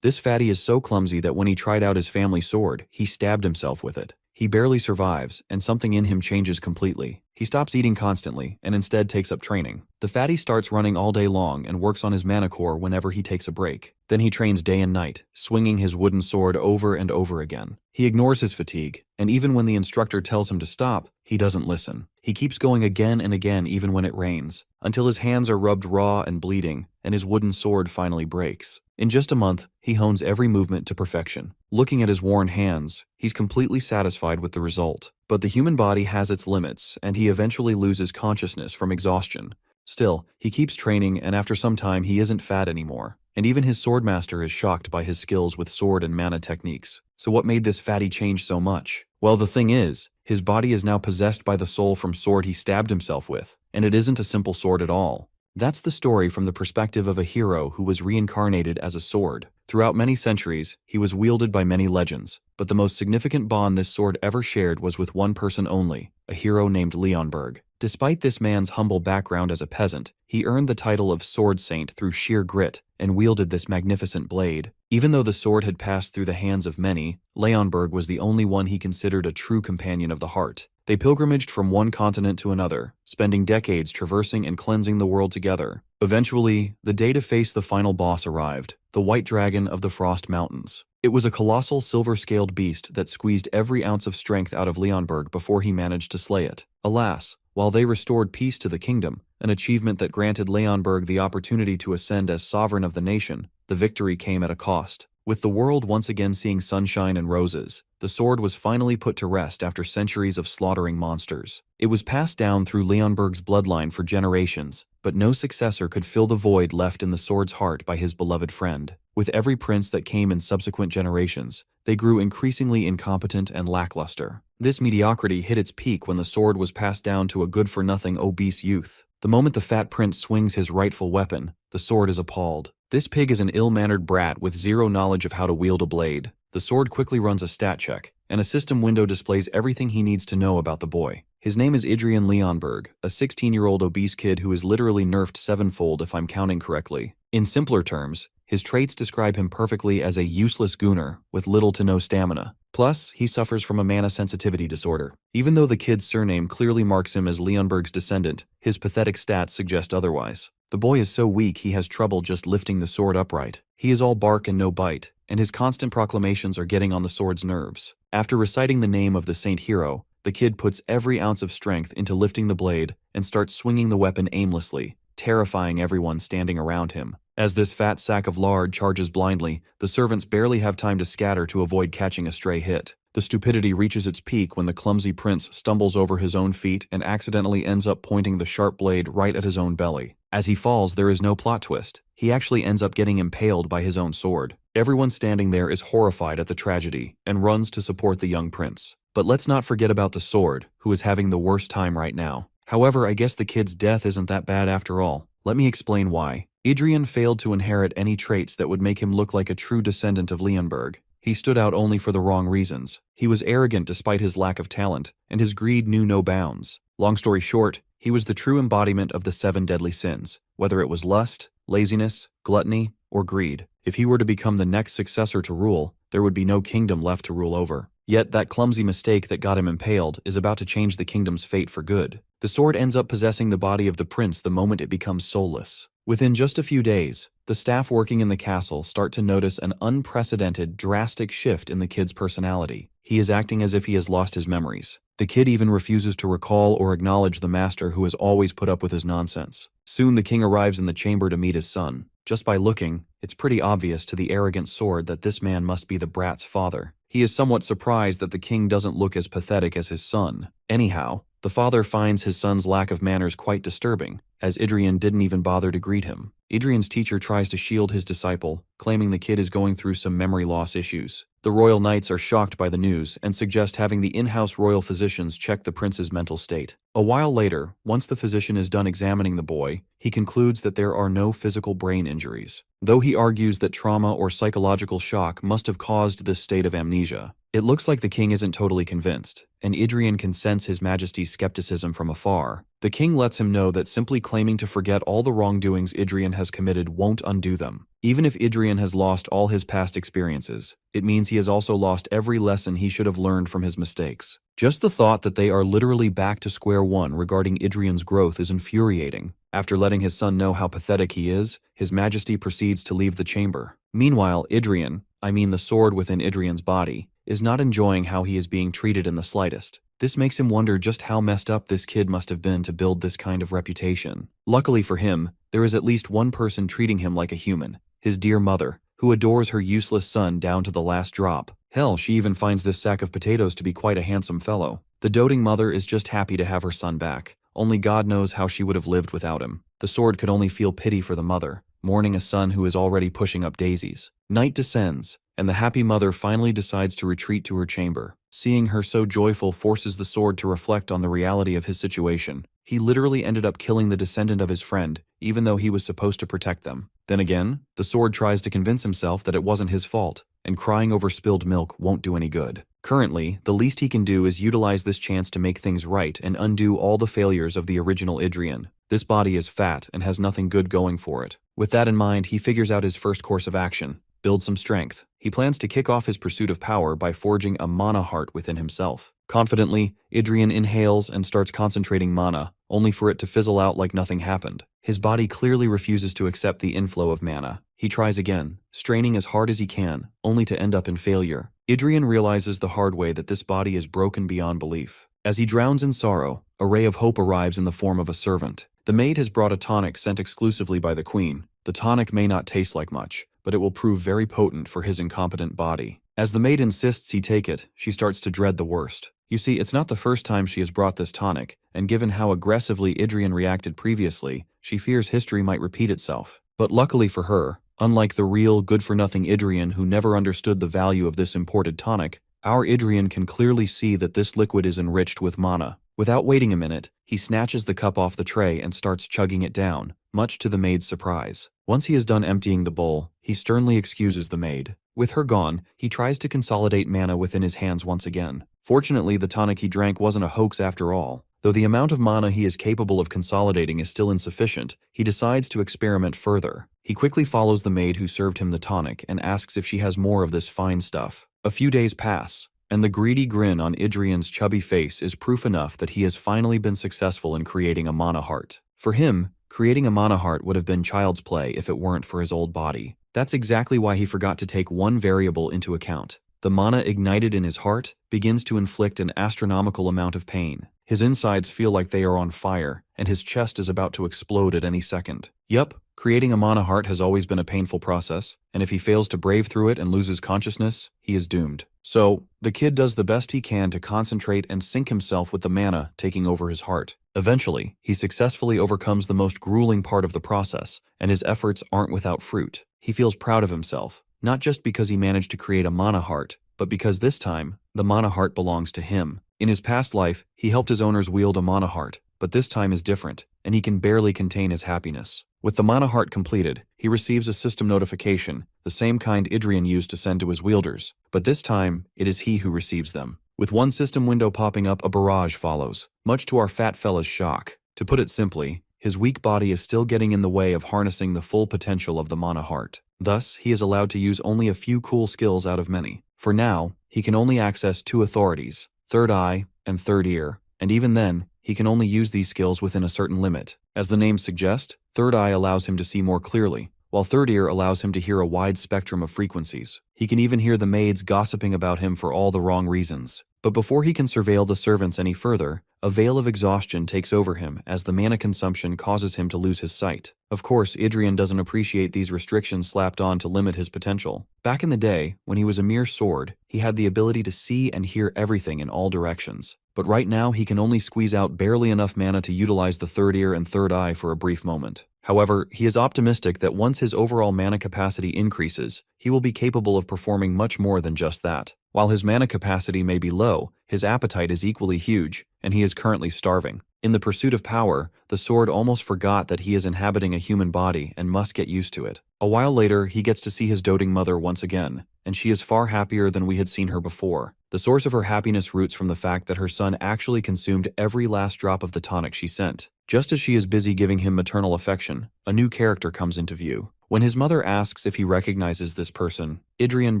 This fatty is so clumsy that when he tried out his family sword, he stabbed himself with it. He barely survives, and something in him changes completely. He stops eating constantly, and instead takes up training. The fatty starts running all day long and works on his mana core whenever he takes a break. Then he trains day and night, swinging his wooden sword over and over again. He ignores his fatigue, and even when the instructor tells him to stop, he doesn't listen. He keeps going again and again even when it rains, until his hands are rubbed raw and bleeding, and his wooden sword finally breaks. In just a month, he hones every movement to perfection. Looking at his worn hands, he's completely satisfied with the result. But the human body has its limits, and he eventually loses consciousness from exhaustion. Still, he keeps training, and after some time he isn't fat anymore. And even his swordmaster is shocked by his skills with sword and mana techniques. So what made this fatty change so much? Well, the thing is, his body is now possessed by the soul from sword he stabbed himself with, and it isn't a simple sword at all. That's the story from the perspective of a hero who was reincarnated as a sword. Throughout many centuries, he was wielded by many legends, but the most significant bond this sword ever shared was with one person only, a hero named Leonberg. Despite this man's humble background as a peasant, he earned the title of Sword Saint through sheer grit and wielded this magnificent blade. Even though the sword had passed through the hands of many, Leonberg was the only one he considered a true companion of the heart. They pilgrimaged from one continent to another, spending decades traversing and cleansing the world together. Eventually, the day to face the final boss arrived, the White Dragon of the Frost Mountains. It was a colossal silver-scaled beast that squeezed every ounce of strength out of Leonberg before he managed to slay it. Alas, while they restored peace to the kingdom, an achievement that granted Leonberg the opportunity to ascend as sovereign of the nation, the victory came at a cost. With the world once again seeing sunshine and roses, the sword was finally put to rest after centuries of slaughtering monsters. It was passed down through Leonberg's bloodline for generations, but no successor could fill the void left in the sword's heart by his beloved friend. With every prince that came in subsequent generations, they grew increasingly incompetent and lackluster. This mediocrity hit its peak when the sword was passed down to a good-for-nothing obese youth. The moment the fat prince swings his rightful weapon, the sword is appalled. This pig is an ill-mannered brat with zero knowledge of how to wield a blade. The sword quickly runs a stat check, and a system window displays everything he needs to know about the boy. His name is Adrian Leonberg, a 16-year-old obese kid who is literally nerfed sevenfold if I'm counting correctly. In simpler terms, his traits describe him perfectly as a useless gooner with little to no stamina. Plus, he suffers from a mana sensitivity disorder. Even though the kid's surname clearly marks him as Leonberg's descendant, his pathetic stats suggest otherwise. The boy is so weak he has trouble just lifting the sword upright. He is all bark and no bite, and his constant proclamations are getting on the sword's nerves. After reciting the name of the saint hero, the kid puts every ounce of strength into lifting the blade and starts swinging the weapon aimlessly, terrifying everyone standing around him. As this fat sack of lard charges blindly, the servants barely have time to scatter to avoid catching a stray hit. The stupidity reaches its peak when the clumsy prince stumbles over his own feet and accidentally ends up pointing the sharp blade right at his own belly. As he falls, there is no plot twist. He actually ends up getting impaled by his own sword. Everyone standing there is horrified at the tragedy and runs to support the young prince. But let's not forget about the sword, who is having the worst time right now. However, I guess the kid's death isn't that bad after all. Let me explain why. Adrian failed to inherit any traits that would make him look like a true descendant of Leonberg. He stood out only for the wrong reasons. He was arrogant despite his lack of talent, and his greed knew no bounds. Long story short, he was the true embodiment of the 7 deadly sins, whether it was lust, laziness, gluttony, or greed. If he were to become the next successor to rule, there would be no kingdom left to rule over. Yet that clumsy mistake that got him impaled is about to change the kingdom's fate for good. The sword ends up possessing the body of the prince the moment it becomes soulless. Within just a few days, the staff working in the castle start to notice an unprecedented, drastic shift in the kid's personality. He is acting as if he has lost his memories. The kid even refuses to recall or acknowledge the master who has always put up with his nonsense. Soon the king arrives in the chamber to meet his son. Just by looking, it's pretty obvious to the arrogant sword that this man must be the brat's father. He is somewhat surprised that the king doesn't look as pathetic as his son. Anyhow, the father finds his son's lack of manners quite disturbing, as Adrian didn't even bother to greet him. Adrian's teacher tries to shield his disciple, claiming the kid is going through some memory loss issues. The royal knights are shocked by the news and suggest having the in-house royal physicians check the prince's mental state. A while later, once the physician is done examining the boy, he concludes that there are no physical brain injuries, though he argues that trauma or psychological shock must have caused this state of amnesia. It looks like the king isn't totally convinced, and Adrian can sense his majesty's skepticism from afar. The king lets him know that simply claiming to forget all the wrongdoings Idrian has committed won't undo them. Even if Idrian has lost all his past experiences, it means he has also lost every lesson he should have learned from his mistakes. Just the thought that they are literally back to square one regarding Idrian's growth is infuriating. After letting his son know how pathetic he is, His Majesty proceeds to leave the chamber. Meanwhile, Idrian, the sword within Idrian's body, is not enjoying how he is being treated in the slightest. This makes him wonder just how messed up this kid must have been to build this kind of reputation. Luckily for him, there is at least one person treating him like a human, his dear mother, who adores her useless son down to the last drop. Hell, she even finds this sack of potatoes to be quite a handsome fellow. The doting mother is just happy to have her son back. Only God knows how she would have lived without him. The sword could only feel pity for the mother, mourning a son who is already pushing up daisies. Night descends, and the happy mother finally decides to retreat to her chamber. Seeing her so joyful forces the sword to reflect on the reality of his situation. He literally ended up killing the descendant of his friend, even though he was supposed to protect them. Then again, the sword tries to convince himself that it wasn't his fault, and crying over spilled milk won't do any good. Currently, the least he can do is utilize this chance to make things right and undo all the failures of the original Idrian. This body is fat and has nothing good going for it. With that in mind, he figures out his first course of action. Build some strength. He plans to kick off his pursuit of power by forging a mana heart within himself. Confidently, Idrian inhales and starts concentrating mana, only for it to fizzle out like nothing happened. His body clearly refuses to accept the inflow of mana. He tries again, straining as hard as he can, only to end up in failure. Idrian realizes the hard way that this body is broken beyond belief. As he drowns in sorrow, a ray of hope arrives in the form of a servant. The maid has brought a tonic sent exclusively by the queen. The tonic may not taste like much, but it will prove very potent for his incompetent body. As the maid insists he take it, she starts to dread the worst. You see, it's not the first time she has brought this tonic, and given how aggressively Idrian reacted previously, she fears history might repeat itself. But luckily for her, unlike the real, good-for-nothing Idrian who never understood the value of this imported tonic, our Idrian can clearly see that this liquid is enriched with mana. Without waiting a minute, he snatches the cup off the tray and starts chugging it down, much to the maid's surprise. Once he is done emptying the bowl, he sternly excuses the maid. With her gone, he tries to consolidate mana within his hands once again. Fortunately, the tonic he drank wasn't a hoax after all. Though the amount of mana he is capable of consolidating is still insufficient, he decides to experiment further. He quickly follows the maid who served him the tonic and asks if she has more of this fine stuff. A few days pass, and the greedy grin on Idrian's chubby face is proof enough that he has finally been successful in creating a mana heart. For him, creating a mana heart would have been child's play if it weren't for his old body. That's exactly why he forgot to take one variable into account. The mana ignited in his heart begins to inflict an astronomical amount of pain. His insides feel like they are on fire, and his chest is about to explode at any second. Yup, creating a mana heart has always been a painful process, and if he fails to brave through it and loses consciousness, he is doomed. So, the kid does the best he can to concentrate and sync himself with the mana taking over his heart. Eventually, he successfully overcomes the most grueling part of the process, and his efforts aren't without fruit. He feels proud of himself, not just because he managed to create a mana heart, but because this time, the mana heart belongs to him. In his past life, he helped his owners wield a mana heart, but this time is different, and he can barely contain his happiness. With the mana heart completed, he receives a system notification, the same kind Idrian used to send to his wielders, but this time, it is he who receives them. With one system window popping up, a barrage follows, much to our fat fella's shock. To put it simply, his weak body is still getting in the way of harnessing the full potential of the mana heart. Thus, he is allowed to use only a few cool skills out of many. For now, he can only access two authorities, Third Eye and Third Ear, and even then, he can only use these skills within a certain limit. As the names suggest, Third Eye allows him to see more clearly, while Third Ear allows him to hear a wide spectrum of frequencies. He can even hear the maids gossiping about him for all the wrong reasons. But before he can surveil the servants any further, a veil of exhaustion takes over him as the mana consumption causes him to lose his sight. Of course, Idrian doesn't appreciate these restrictions slapped on to limit his potential. Back in the day, when he was a mere sword, he had the ability to see and hear everything in all directions. But right now, he can only squeeze out barely enough mana to utilize the Third Ear and Third Eye for a brief moment. However, he is optimistic that once his overall mana capacity increases, he will be capable of performing much more than just that. While his mana capacity may be low, his appetite is equally huge, and he is currently starving. In the pursuit of power, the sword almost forgot that he is inhabiting a human body and must get used to it. A while later, he gets to see his doting mother once again, and she is far happier than we had seen her before. The source of her happiness roots from the fact that her son actually consumed every last drop of the tonic she sent. Just as she is busy giving him maternal affection, a new character comes into view. When his mother asks if he recognizes this person, Idrian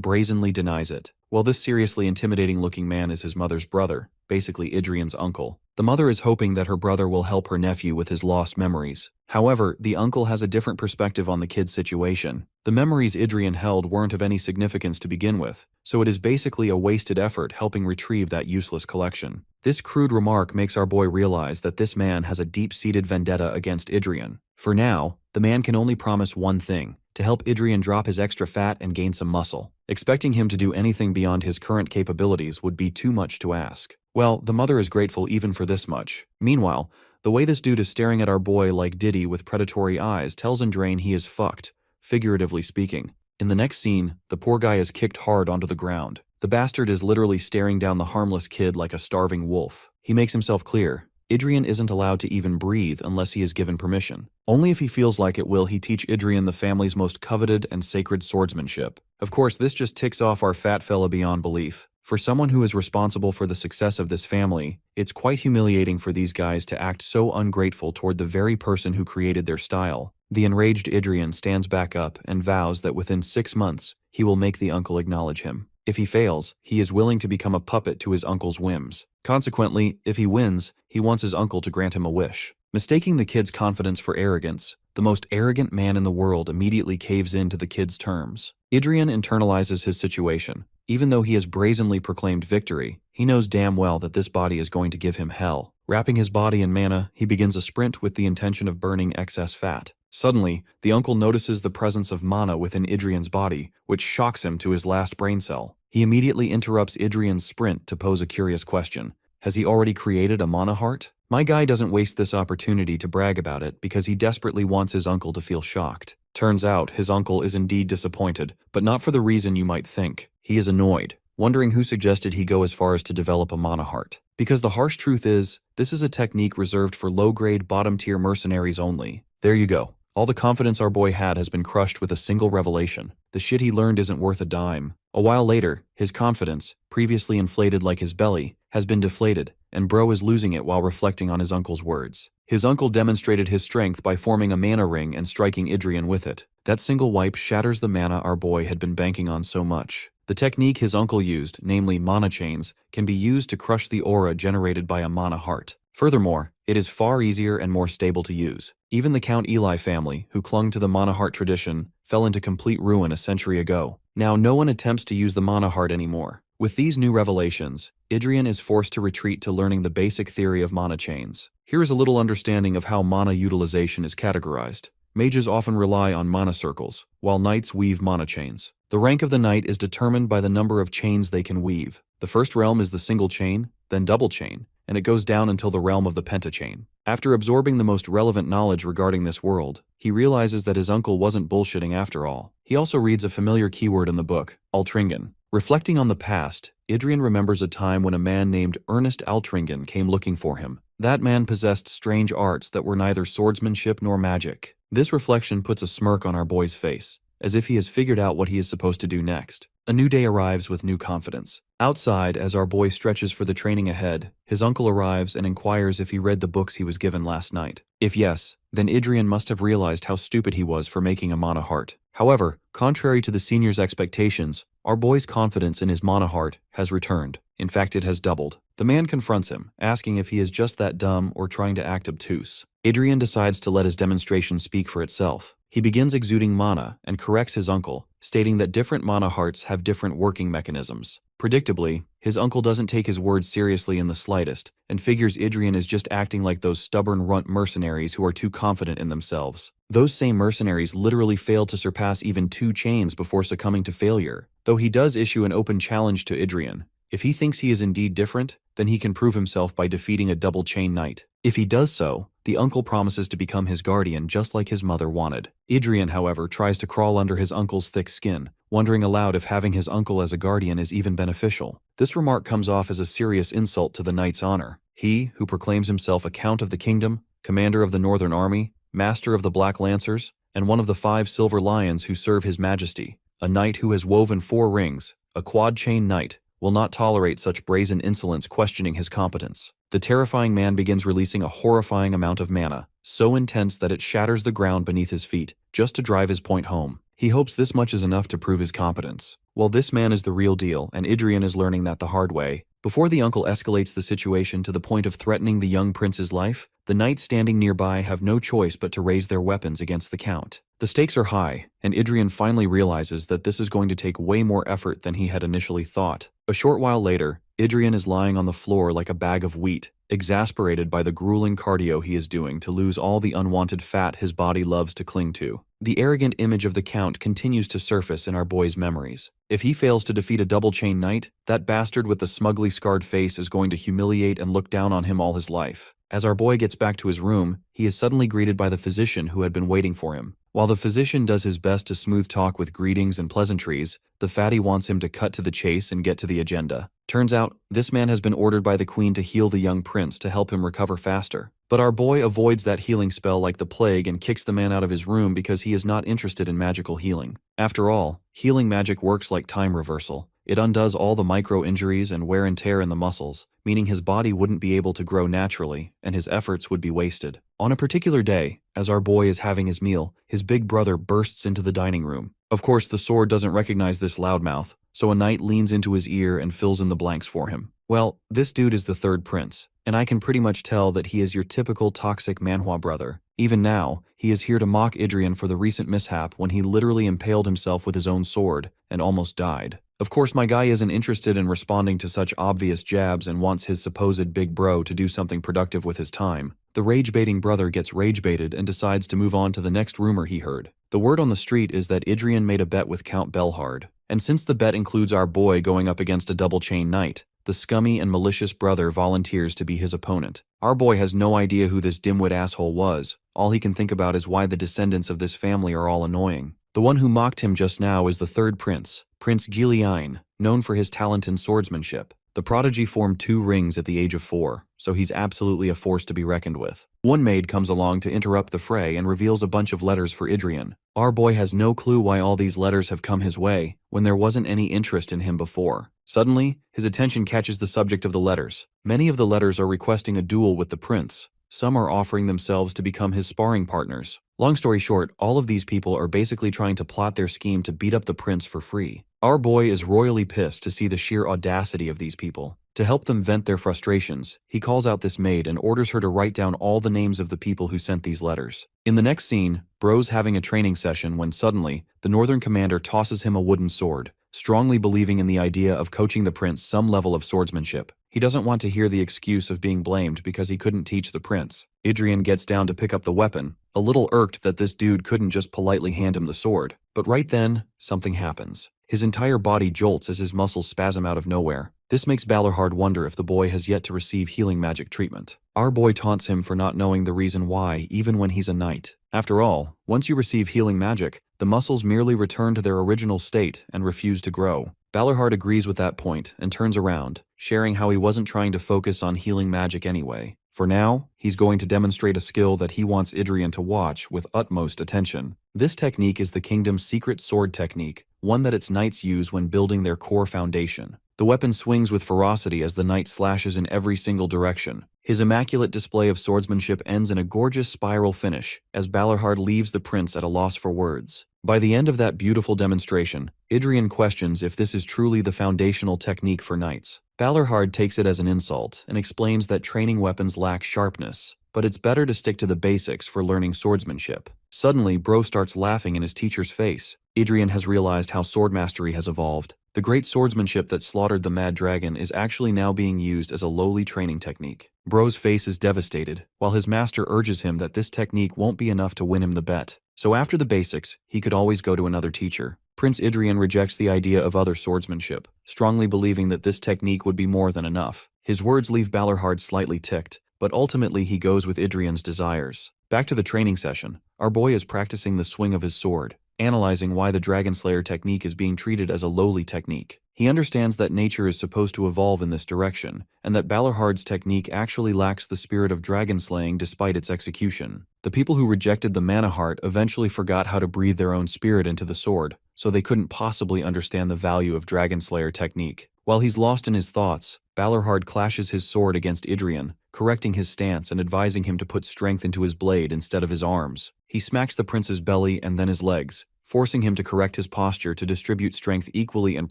brazenly denies it. While this seriously intimidating-looking man is his mother's brother, basically Idrian's uncle, the mother is hoping that her brother will help her nephew with his lost memories. However, the uncle has a different perspective on the kid's situation. The memories Idrian held weren't of any significance to begin with, so it is basically a wasted effort helping retrieve that useless collection. This crude remark makes our boy realize that this man has a deep-seated vendetta against Idrian. For now, the man can only promise one thing: to help Idrian drop his extra fat and gain some muscle. Expecting him to do anything beyond his current capabilities would be too much to ask. Well, the mother is grateful even for this much. Meanwhile, the way this dude is staring at our boy like Diddy with predatory eyes tells Indrain he is fucked, figuratively speaking. In the next scene, the poor guy is kicked hard onto the ground. The bastard is literally staring down the harmless kid like a starving wolf. He makes himself clear: Idrian isn't allowed to even breathe unless he is given permission. Only if he feels like it will he teach Idrian the family's most coveted and sacred swordsmanship. Of course, this just ticks off our fat fella beyond belief. For someone who is responsible for the success of this family, it's quite humiliating for these guys to act so ungrateful toward the very person who created their style. The enraged Idrian stands back up and vows that within 6 months, he will make the uncle acknowledge him. If he fails, he is willing to become a puppet to his uncle's whims. Consequently, if he wins, he wants his uncle to grant him a wish. Mistaking the kid's confidence for arrogance, the most arrogant man in the world immediately caves in to the kid's terms. Idrian internalizes his situation. Even though he has brazenly proclaimed victory, he knows damn well that this body is going to give him hell. Wrapping his body in mana, he begins a sprint with the intention of burning excess fat. Suddenly, the uncle notices the presence of mana within Idrian's body, which shocks him to his last brain cell. He immediately interrupts Idrian's sprint to pose a curious question. Has he already created a mana heart? My guy doesn't waste this opportunity to brag about it because he desperately wants his uncle to feel shocked. Turns out, his uncle is indeed disappointed, but not for the reason you might think. He is annoyed, wondering who suggested he go as far as to develop a mana heart. Because the harsh truth is, this is a technique reserved for low-grade, bottom-tier mercenaries only. There you go. All the confidence our boy had has been crushed with a single revelation. The shit he learned isn't worth a dime. A while later, his confidence, previously inflated like his belly, has been deflated, and bro is losing it while reflecting on his uncle's words. His uncle demonstrated his strength by forming a mana ring and striking Idrian with it. That single wipe shatters the mana our boy had been banking on so much. The technique his uncle used, namely mana chains, can be used to crush the aura generated by a mana heart. Furthermore, it is far easier and more stable to use. Even the Count Eli family, who clung to the mana heart tradition, fell into complete ruin a century ago. Now no one attempts to use the mana heart anymore. With these new revelations, Idrian is forced to retreat to learning the basic theory of mana chains. Here is a little understanding of how mana utilization is categorized. Mages often rely on mana circles, while knights weave mana chains. The rank of the knight is determined by the number of chains they can weave. The first realm is the single chain, then double chain, and it goes down until the realm of the pentachain. After absorbing the most relevant knowledge regarding this world, he realizes that his uncle wasn't bullshitting after all. He also reads a familiar keyword in the book, Altringen. Reflecting on the past, Idrian remembers a time when a man named Ernest Altringen came looking for him. That man possessed strange arts that were neither swordsmanship nor magic. This reflection puts a smirk on our boy's face, as if he has figured out what he is supposed to do next. A new day arrives with new confidence. Outside, as our boy stretches for the training ahead, his uncle arrives and inquires if he read the books he was given last night. If yes, then Idrian must have realized how stupid he was for making a mana heart. However, contrary to the senior's expectations, our boy's confidence in his mana heart has returned. In fact, it has doubled. The man confronts him, asking if he is just that dumb or trying to act obtuse. Idrian decides to let his demonstration speak for itself. He begins exuding mana and corrects his uncle, stating that different mana hearts have different working mechanisms. Predictably, his uncle doesn't take his words seriously in the slightest, and figures Idrian is just acting like those stubborn runt mercenaries who are too confident in themselves. Those same mercenaries literally failed to surpass even 2 chains before succumbing to failure, though he does issue an open challenge to Idrian. If he thinks he is indeed different, then he can prove himself by defeating a double chain knight. If he does so, the uncle promises to become his guardian just like his mother wanted. Idrian, however, tries to crawl under his uncle's thick skin, wondering aloud if having his uncle as a guardian is even beneficial. This remark comes off as a serious insult to the knight's honor. He, who proclaims himself a Count of the Kingdom, commander of the Northern Army, master of the Black Lancers, and one of the 5 silver lions who serve his majesty, a knight who has woven 4 rings, a quad chain knight, will not tolerate such brazen insolence questioning his competence. The terrifying man begins releasing a horrifying amount of mana, so intense that it shatters the ground beneath his feet, just to drive his point home. He hopes this much is enough to prove his competence. Well, this man is the real deal, and Idrian is learning that the hard way. Before the uncle escalates the situation to the point of threatening the young prince's life, the knights standing nearby have no choice but to raise their weapons against the count. The stakes are high, and Idrian finally realizes that this is going to take way more effort than he had initially thought. A short while later, Idrian is lying on the floor like a bag of wheat, exasperated by the grueling cardio he is doing to lose all the unwanted fat his body loves to cling to. The arrogant image of the Count continues to surface in our boy's memories. If he fails to defeat a double-chain knight, that bastard with the smugly scarred face is going to humiliate and look down on him all his life. As our boy gets back to his room, he is suddenly greeted by the physician who had been waiting for him. While the physician does his best to smooth talk with greetings and pleasantries, the fatty wants him to cut to the chase and get to the agenda. Turns out, this man has been ordered by the queen to heal the young prince to help him recover faster. But our boy avoids that healing spell like the plague and kicks the man out of his room because he is not interested in magical healing. After all, healing magic works like time reversal. It undoes all the micro-injuries and wear and tear in the muscles, meaning his body wouldn't be able to grow naturally, and his efforts would be wasted. On a particular day, as our boy is having his meal, his big brother bursts into the dining room. Of course, the sword doesn't recognize this loudmouth, so a knight leans into his ear and fills in the blanks for him. Well, this dude is the third prince, and I can pretty much tell that he is your typical toxic Manhwa brother. Even now, he is here to mock Idrian for the recent mishap when he literally impaled himself with his own sword and almost died. Of course, my guy isn't interested in responding to such obvious jabs and wants his supposed big bro to do something productive with his time. The rage-baiting brother gets rage-baited and decides to move on to the next rumor he heard. The word on the street is that Idrian made a bet with Count Belhard, and since the bet includes our boy going up against a double-chain knight, the scummy and malicious brother volunteers to be his opponent. Our boy has no idea who this dimwit asshole was. All he can think about is why the descendants of this family are all annoying. The one who mocked him just now is the third prince, Prince Giliain, known for his talent in swordsmanship. The prodigy formed 2 rings at the age of 4, so he's absolutely a force to be reckoned with. One maid comes along to interrupt the fray and reveals a bunch of letters for Idrian. Our boy has no clue why all these letters have come his way, when there wasn't any interest in him before. Suddenly, his attention catches the subject of the letters. Many of the letters are requesting a duel with the prince. Some are offering themselves to become his sparring partners. Long story short, all of these people are basically trying to plot their scheme to beat up the prince for free. Our boy is royally pissed to see the sheer audacity of these people. To help them vent their frustrations, he calls out this maid and orders her to write down all the names of the people who sent these letters. In the next scene, Bro's having a training session when suddenly, the northern commander tosses him a wooden sword, strongly believing in the idea of coaching the prince some level of swordsmanship. He doesn't want to hear the excuse of being blamed because he couldn't teach the prince. Idrian gets down to pick up the weapon, a little irked that this dude couldn't just politely hand him the sword. But right then, something happens. His entire body jolts as his muscles spasm out of nowhere. This makes Balerhard wonder if the boy has yet to receive healing magic treatment. Our boy taunts him for not knowing the reason why, even when he's a knight. After all, once you receive healing magic, the muscles merely return to their original state and refuse to grow. Balerhard agrees with that point and turns around, sharing how he wasn't trying to focus on healing magic anyway. For now, he's going to demonstrate a skill that he wants Idrian to watch with utmost attention. This technique is the kingdom's secret sword technique, one that its knights use when building their core foundation. The weapon swings with ferocity as the knight slashes in every single direction. His immaculate display of swordsmanship ends in a gorgeous spiral finish, as Balerhard leaves the prince at a loss for words. By the end of that beautiful demonstration, Idrian questions if this is truly the foundational technique for knights. Balerhard takes it as an insult and explains that training weapons lack sharpness, but it's better to stick to the basics for learning swordsmanship. Suddenly, Bro starts laughing in his teacher's face. Idrian has realized how sword mastery has evolved. The great swordsmanship that slaughtered the Mad Dragon is actually now being used as a lowly training technique. Bro's face is devastated, while his master urges him that this technique won't be enough to win him the bet. So after the basics, he could always go to another teacher. Prince Idrian rejects the idea of other swordsmanship, strongly believing that this technique would be more than enough. His words leave Balerhard slightly ticked, but ultimately he goes with Idrian's desires. Back to the training session, our boy is practicing the swing of his sword, analyzing why the Dragon Slayer technique is being treated as a lowly technique. He understands that nature is supposed to evolve in this direction, and that Balerhard's technique actually lacks the spirit of dragon slaying despite its execution. The people who rejected the mana heart eventually forgot how to breathe their own spirit into the sword, so they couldn't possibly understand the value of Dragon Slayer technique. While he's lost in his thoughts, Balerhard clashes his sword against Idrian, correcting his stance and advising him to put strength into his blade instead of his arms. He smacks the prince's belly and then his legs, forcing him to correct his posture to distribute strength equally and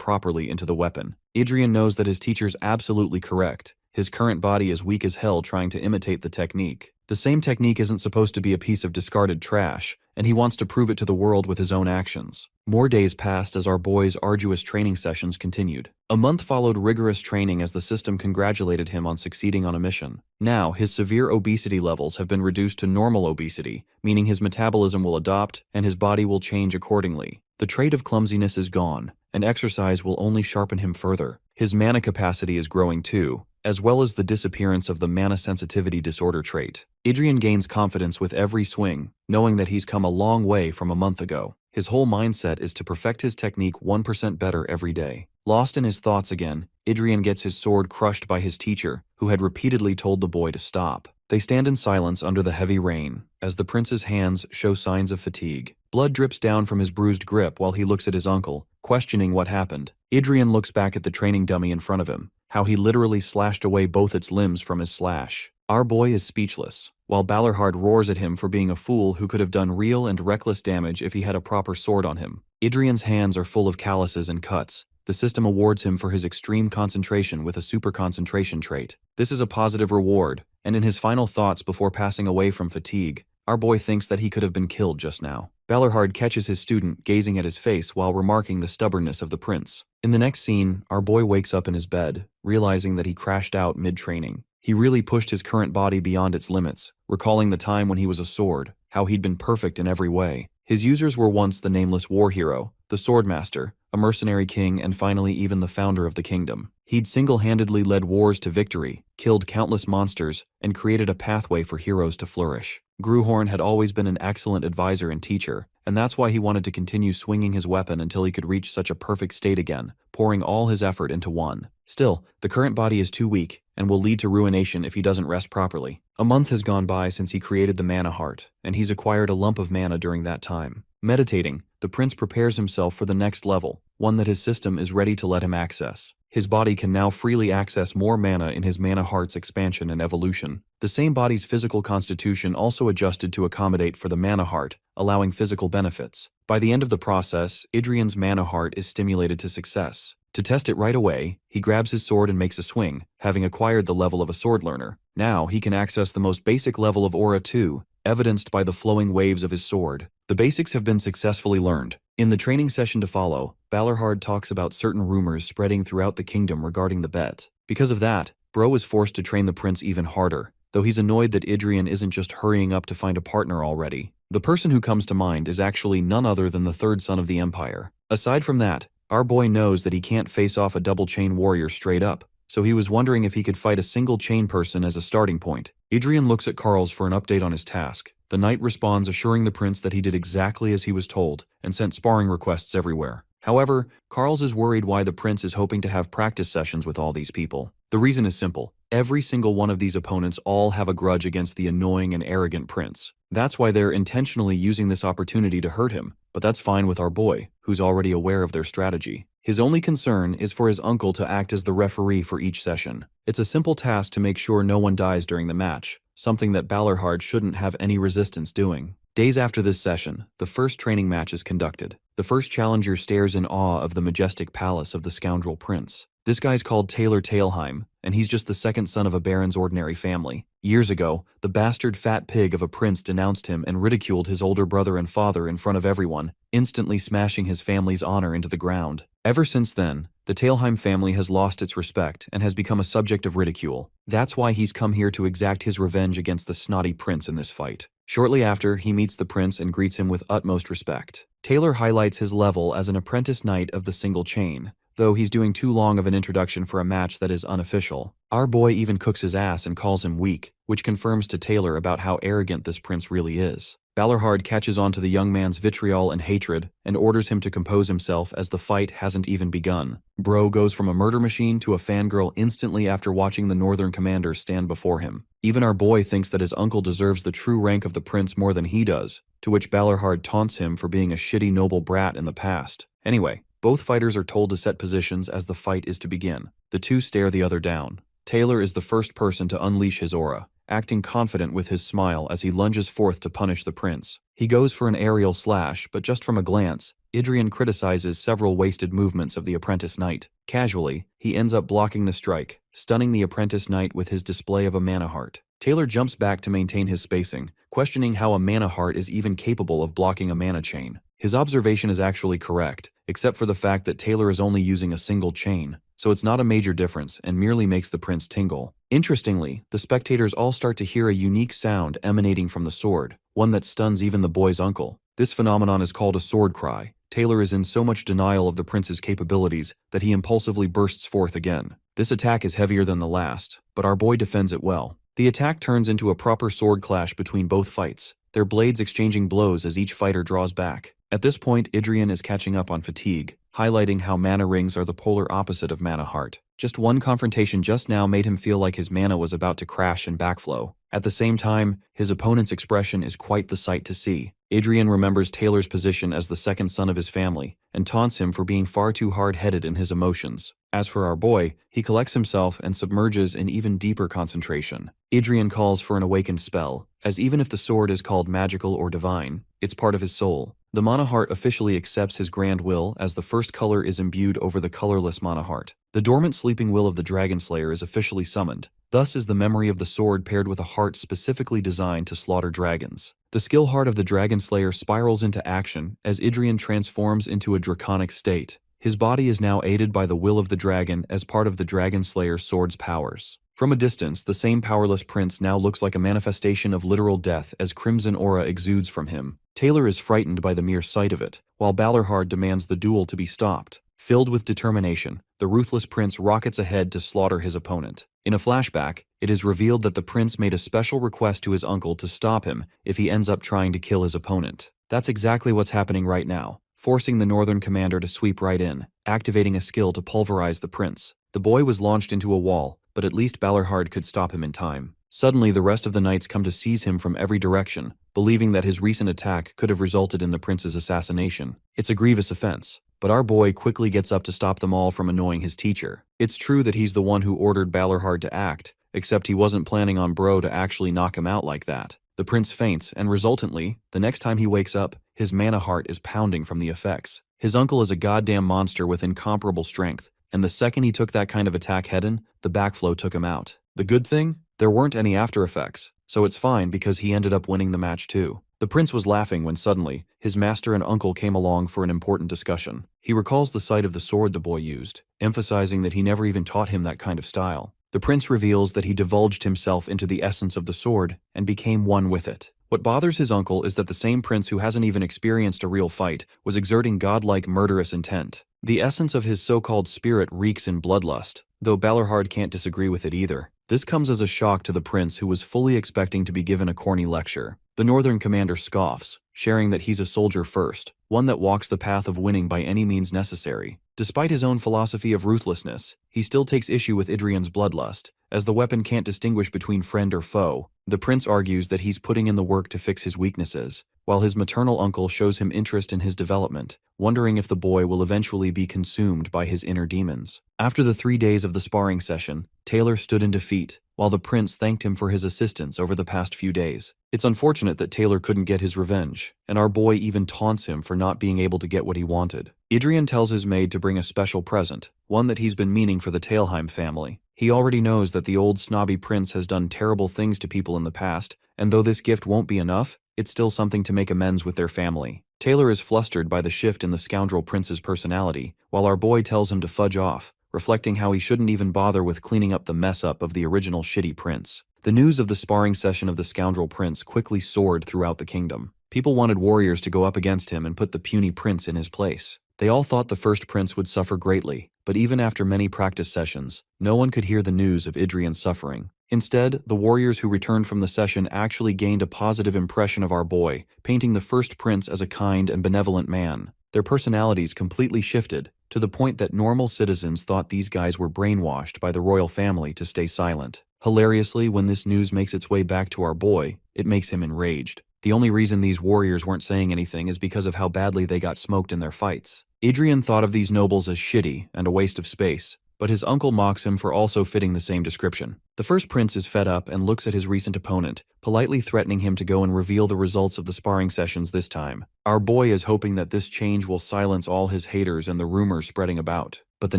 properly into the weapon. Idrian knows that his teacher's absolutely correct. His current body is weak as hell trying to imitate the technique. The same technique isn't supposed to be a piece of discarded trash, and he wants to prove it to the world with his own actions. More days passed as our boy's arduous training sessions continued. A month followed rigorous training as the system congratulated him on succeeding on a mission. Now, his severe obesity levels have been reduced to normal obesity, meaning his metabolism will adopt and his body will change accordingly. The trait of clumsiness is gone, and exercise will only sharpen him further. His mana capacity is growing too, as well as the disappearance of the mana sensitivity disorder trait. Idrian gains confidence with every swing, knowing that he's come a long way from a month ago. His whole mindset is to perfect his technique 1% better every day. Lost in his thoughts again, Idrian gets his sword crushed by his teacher, who had repeatedly told the boy to stop. They stand in silence under the heavy rain, as the prince's hands show signs of fatigue. Blood drips down from his bruised grip while he looks at his uncle, questioning what happened. Idrian looks back at the training dummy in front of him, how he literally slashed away both its limbs from his slash. Our boy is speechless, while Balerhard roars at him for being a fool who could have done real and reckless damage if he had a proper sword on him. Idrian's hands are full of calluses and cuts. The system awards him for his extreme concentration with a super concentration trait. This is a positive reward, and in his final thoughts before passing away from fatigue, our boy thinks that he could have been killed just now. Balerhard catches his student gazing at his face while remarking the stubbornness of the prince. In the next scene, our boy wakes up in his bed, realizing that he crashed out mid-training. He really pushed his current body beyond its limits, recalling the time when he was a sword, how he'd been perfect in every way. His users were once the nameless war hero, the swordmaster, a mercenary king, and finally even the founder of the kingdom. He'd single-handedly led wars to victory, killed countless monsters, and created a pathway for heroes to flourish. Gruhorn had always been an excellent advisor and teacher, and that's why he wanted to continue swinging his weapon until he could reach such a perfect state again, pouring all his effort into one. Still, the current body is too weak, and will lead to ruination if he doesn't rest properly. A month has gone by since he created the mana heart, and he's acquired a lump of mana during that time. Meditating, the prince prepares himself for the next level, one that his system is ready to let him access. His body can now freely access more mana in his mana heart's expansion and evolution. The same body's physical constitution also adjusted to accommodate for the mana heart, allowing physical benefits. By the end of the process, Idrian's mana heart is stimulated to success. To test it right away, he grabs his sword and makes a swing, having acquired the level of a sword learner. Now he can access the most basic level of aura too, evidenced by the flowing waves of his sword. The basics have been successfully learned. In the training session to follow, Balerhard talks about certain rumors spreading throughout the kingdom regarding the bet. Because of that, Bro is forced to train the prince even harder, though he's annoyed that Idrian isn't just hurrying up to find a partner already. The person who comes to mind is actually none other than the third son of the Empire. Aside from that, our boy knows that he can't face off a double-chain warrior straight up, so he was wondering if he could fight a single-chain person as a starting point. Idrian looks at Carls for an update on his task. The knight responds assuring the prince that he did exactly as he was told, and sent sparring requests everywhere. However, Carls is worried why the prince is hoping to have practice sessions with all these people. The reason is simple. Every single one of these opponents all have a grudge against the annoying and arrogant prince. That's why they're intentionally using this opportunity to hurt him, but that's fine with our boy, who's already aware of their strategy. His only concern is for his uncle to act as the referee for each session. It's a simple task to make sure no one dies during the match, something that Balerhard shouldn't have any resistance doing. Days after this session, the first training match is conducted. The first challenger stares in awe of the majestic palace of the scoundrel prince. This guy's called Taylor Tailheim, and he's just the second son of a baron's ordinary family. Years ago, the bastard fat pig of a prince denounced him and ridiculed his older brother and father in front of everyone, instantly smashing his family's honor into the ground. Ever since then, the Tailheim family has lost its respect and has become a subject of ridicule. That's why he's come here to exact his revenge against the snotty prince in this fight. Shortly after, he meets the prince and greets him with utmost respect. Taylor highlights his level as an apprentice knight of the single chain, though he's doing too long of an introduction for a match that is unofficial. Our boy even cooks his ass and calls him weak, which confirms to Taylor about how arrogant this prince really is. Balerhard catches on to the young man's vitriol and hatred and orders him to compose himself as the fight hasn't even begun. Bro goes from a murder machine to a fangirl instantly after watching the northern commander stand before him. Even our boy thinks that his uncle deserves the true rank of the prince more than he does, to which Balerhard taunts him for being a shitty noble brat in the past. Anyway, Both fighters are told to set positions as the fight is to begin. The two stare the other down. Taylor is the first person to unleash his aura, acting confident with his smile as he lunges forth to punish the prince. He goes for an aerial slash, but just from a glance, Idrian criticizes several wasted movements of the apprentice knight. Casually, he ends up blocking the strike, stunning the apprentice knight with his display of a mana heart. Taylor jumps back to maintain his spacing, questioning how a mana heart is even capable of blocking a mana chain. His observation is actually correct, except for the fact that Taylor is only using a single chain, so it's not a major difference and merely makes the prince tingle. Interestingly, the spectators all start to hear a unique sound emanating from the sword, one that stuns even the boy's uncle. This phenomenon is called a sword cry. Taylor is in so much denial of the prince's capabilities that he impulsively bursts forth again. This attack is heavier than the last, but our boy defends it well. The attack turns into a proper sword clash between both fights, their blades exchanging blows as each fighter draws back. At this point, Idrian is catching up on fatigue, highlighting how mana rings are the polar opposite of mana heart. Just one confrontation just now made him feel like his mana was about to crash and backflow. At the same time, his opponent's expression is quite the sight to see. Idrian remembers Taylor's position as the second son of his family, and taunts him for being far too hard-headed in his emotions. As for our boy, he collects himself and submerges in even deeper concentration. Idrian calls for an awakened spell, as even if the sword is called magical or divine, it's part of his soul. The mana heart officially accepts his grand will as the first color is imbued over the colorless mana heart. The dormant sleeping will of the Dragon Slayer is officially summoned. Thus is the memory of the sword paired with a heart specifically designed to slaughter dragons. The skill heart of the Dragon Slayer spirals into action as Idrian transforms into a draconic state. His body is now aided by the will of the dragon as part of the Dragon Slayer's sword's powers. From a distance, the same powerless prince now looks like a manifestation of literal death as crimson aura exudes from him. Taylor is frightened by the mere sight of it, while Balerhard demands the duel to be stopped. Filled with determination, the ruthless prince rockets ahead to slaughter his opponent. In a flashback, it is revealed that the prince made a special request to his uncle to stop him if he ends up trying to kill his opponent. That's exactly what's happening right now, forcing the northern commander to sweep right in, activating a skill to pulverize the prince. The boy was launched into a wall, but at least Balerhard could stop him in time. Suddenly, the rest of the knights come to seize him from every direction, believing that his recent attack could have resulted in the prince's assassination. It's a grievous offense, but our boy quickly gets up to stop them all from annoying his teacher. It's true that he's the one who ordered Balerhard to act, except he wasn't planning on Bro to actually knock him out like that. The prince faints, and resultantly, the next time he wakes up, his mana heart is pounding from the effects. His uncle is a goddamn monster with incomparable strength, and the second he took that kind of attack head-on, the backflow took him out. The good thing? There weren't any after effects, so it's fine because he ended up winning the match too. The prince was laughing when suddenly, his master and uncle came along for an important discussion. He recalls the sight of the sword the boy used, emphasizing that he never even taught him that kind of style. The prince reveals that he divulged himself into the essence of the sword and became one with it. What bothers his uncle is that the same prince who hasn't even experienced a real fight was exerting godlike murderous intent. The essence of his so-called spirit reeks in bloodlust, though Balerhard can't disagree with it either. This comes as a shock to the prince who was fully expecting to be given a corny lecture. The northern commander scoffs, sharing that he's a soldier first, one that walks the path of winning by any means necessary. Despite his own philosophy of ruthlessness, he still takes issue with Idrian's bloodlust, as the weapon can't distinguish between friend or foe. The prince argues that he's putting in the work to fix his weaknesses, while his maternal uncle shows him interest in his development, wondering if the boy will eventually be consumed by his inner demons. After the 3 days of the sparring session, Taylor stood in defeat, while the prince thanked him for his assistance over the past few days. It's unfortunate that Taylor couldn't get his revenge, and our boy even taunts him for not being able to get what he wanted. Idrian tells his maid to bring a special present, one that he's been meaning for the Talheim family. He already knows that the old snobby prince has done terrible things to people in the past, and though this gift won't be enough, it's still something to make amends with their family. Taylor is flustered by the shift in the scoundrel prince's personality, while our boy tells him to fudge off, reflecting how he shouldn't even bother with cleaning up the mess-up of the original shitty prince. The news of the sparring session of the scoundrel prince quickly soared throughout the kingdom. People wanted warriors to go up against him and put the puny prince in his place. They all thought the first prince would suffer greatly, but even after many practice sessions, no one could hear the news of Idrian's suffering. Instead, the warriors who returned from the session actually gained a positive impression of our boy, painting the first prince as a kind and benevolent man. Their personalities completely shifted, to the point that normal citizens thought these guys were brainwashed by the royal family to stay silent. Hilariously, when this news makes its way back to our boy, it makes him enraged. The only reason these warriors weren't saying anything is because of how badly they got smoked in their fights. Adrian thought of these nobles as shitty and a waste of space, but his uncle mocks him for also fitting the same description. The first prince is fed up and looks at his recent opponent, politely threatening him to go and reveal the results of the sparring sessions this time. Our boy is hoping that this change will silence all his haters and the rumors spreading about. But the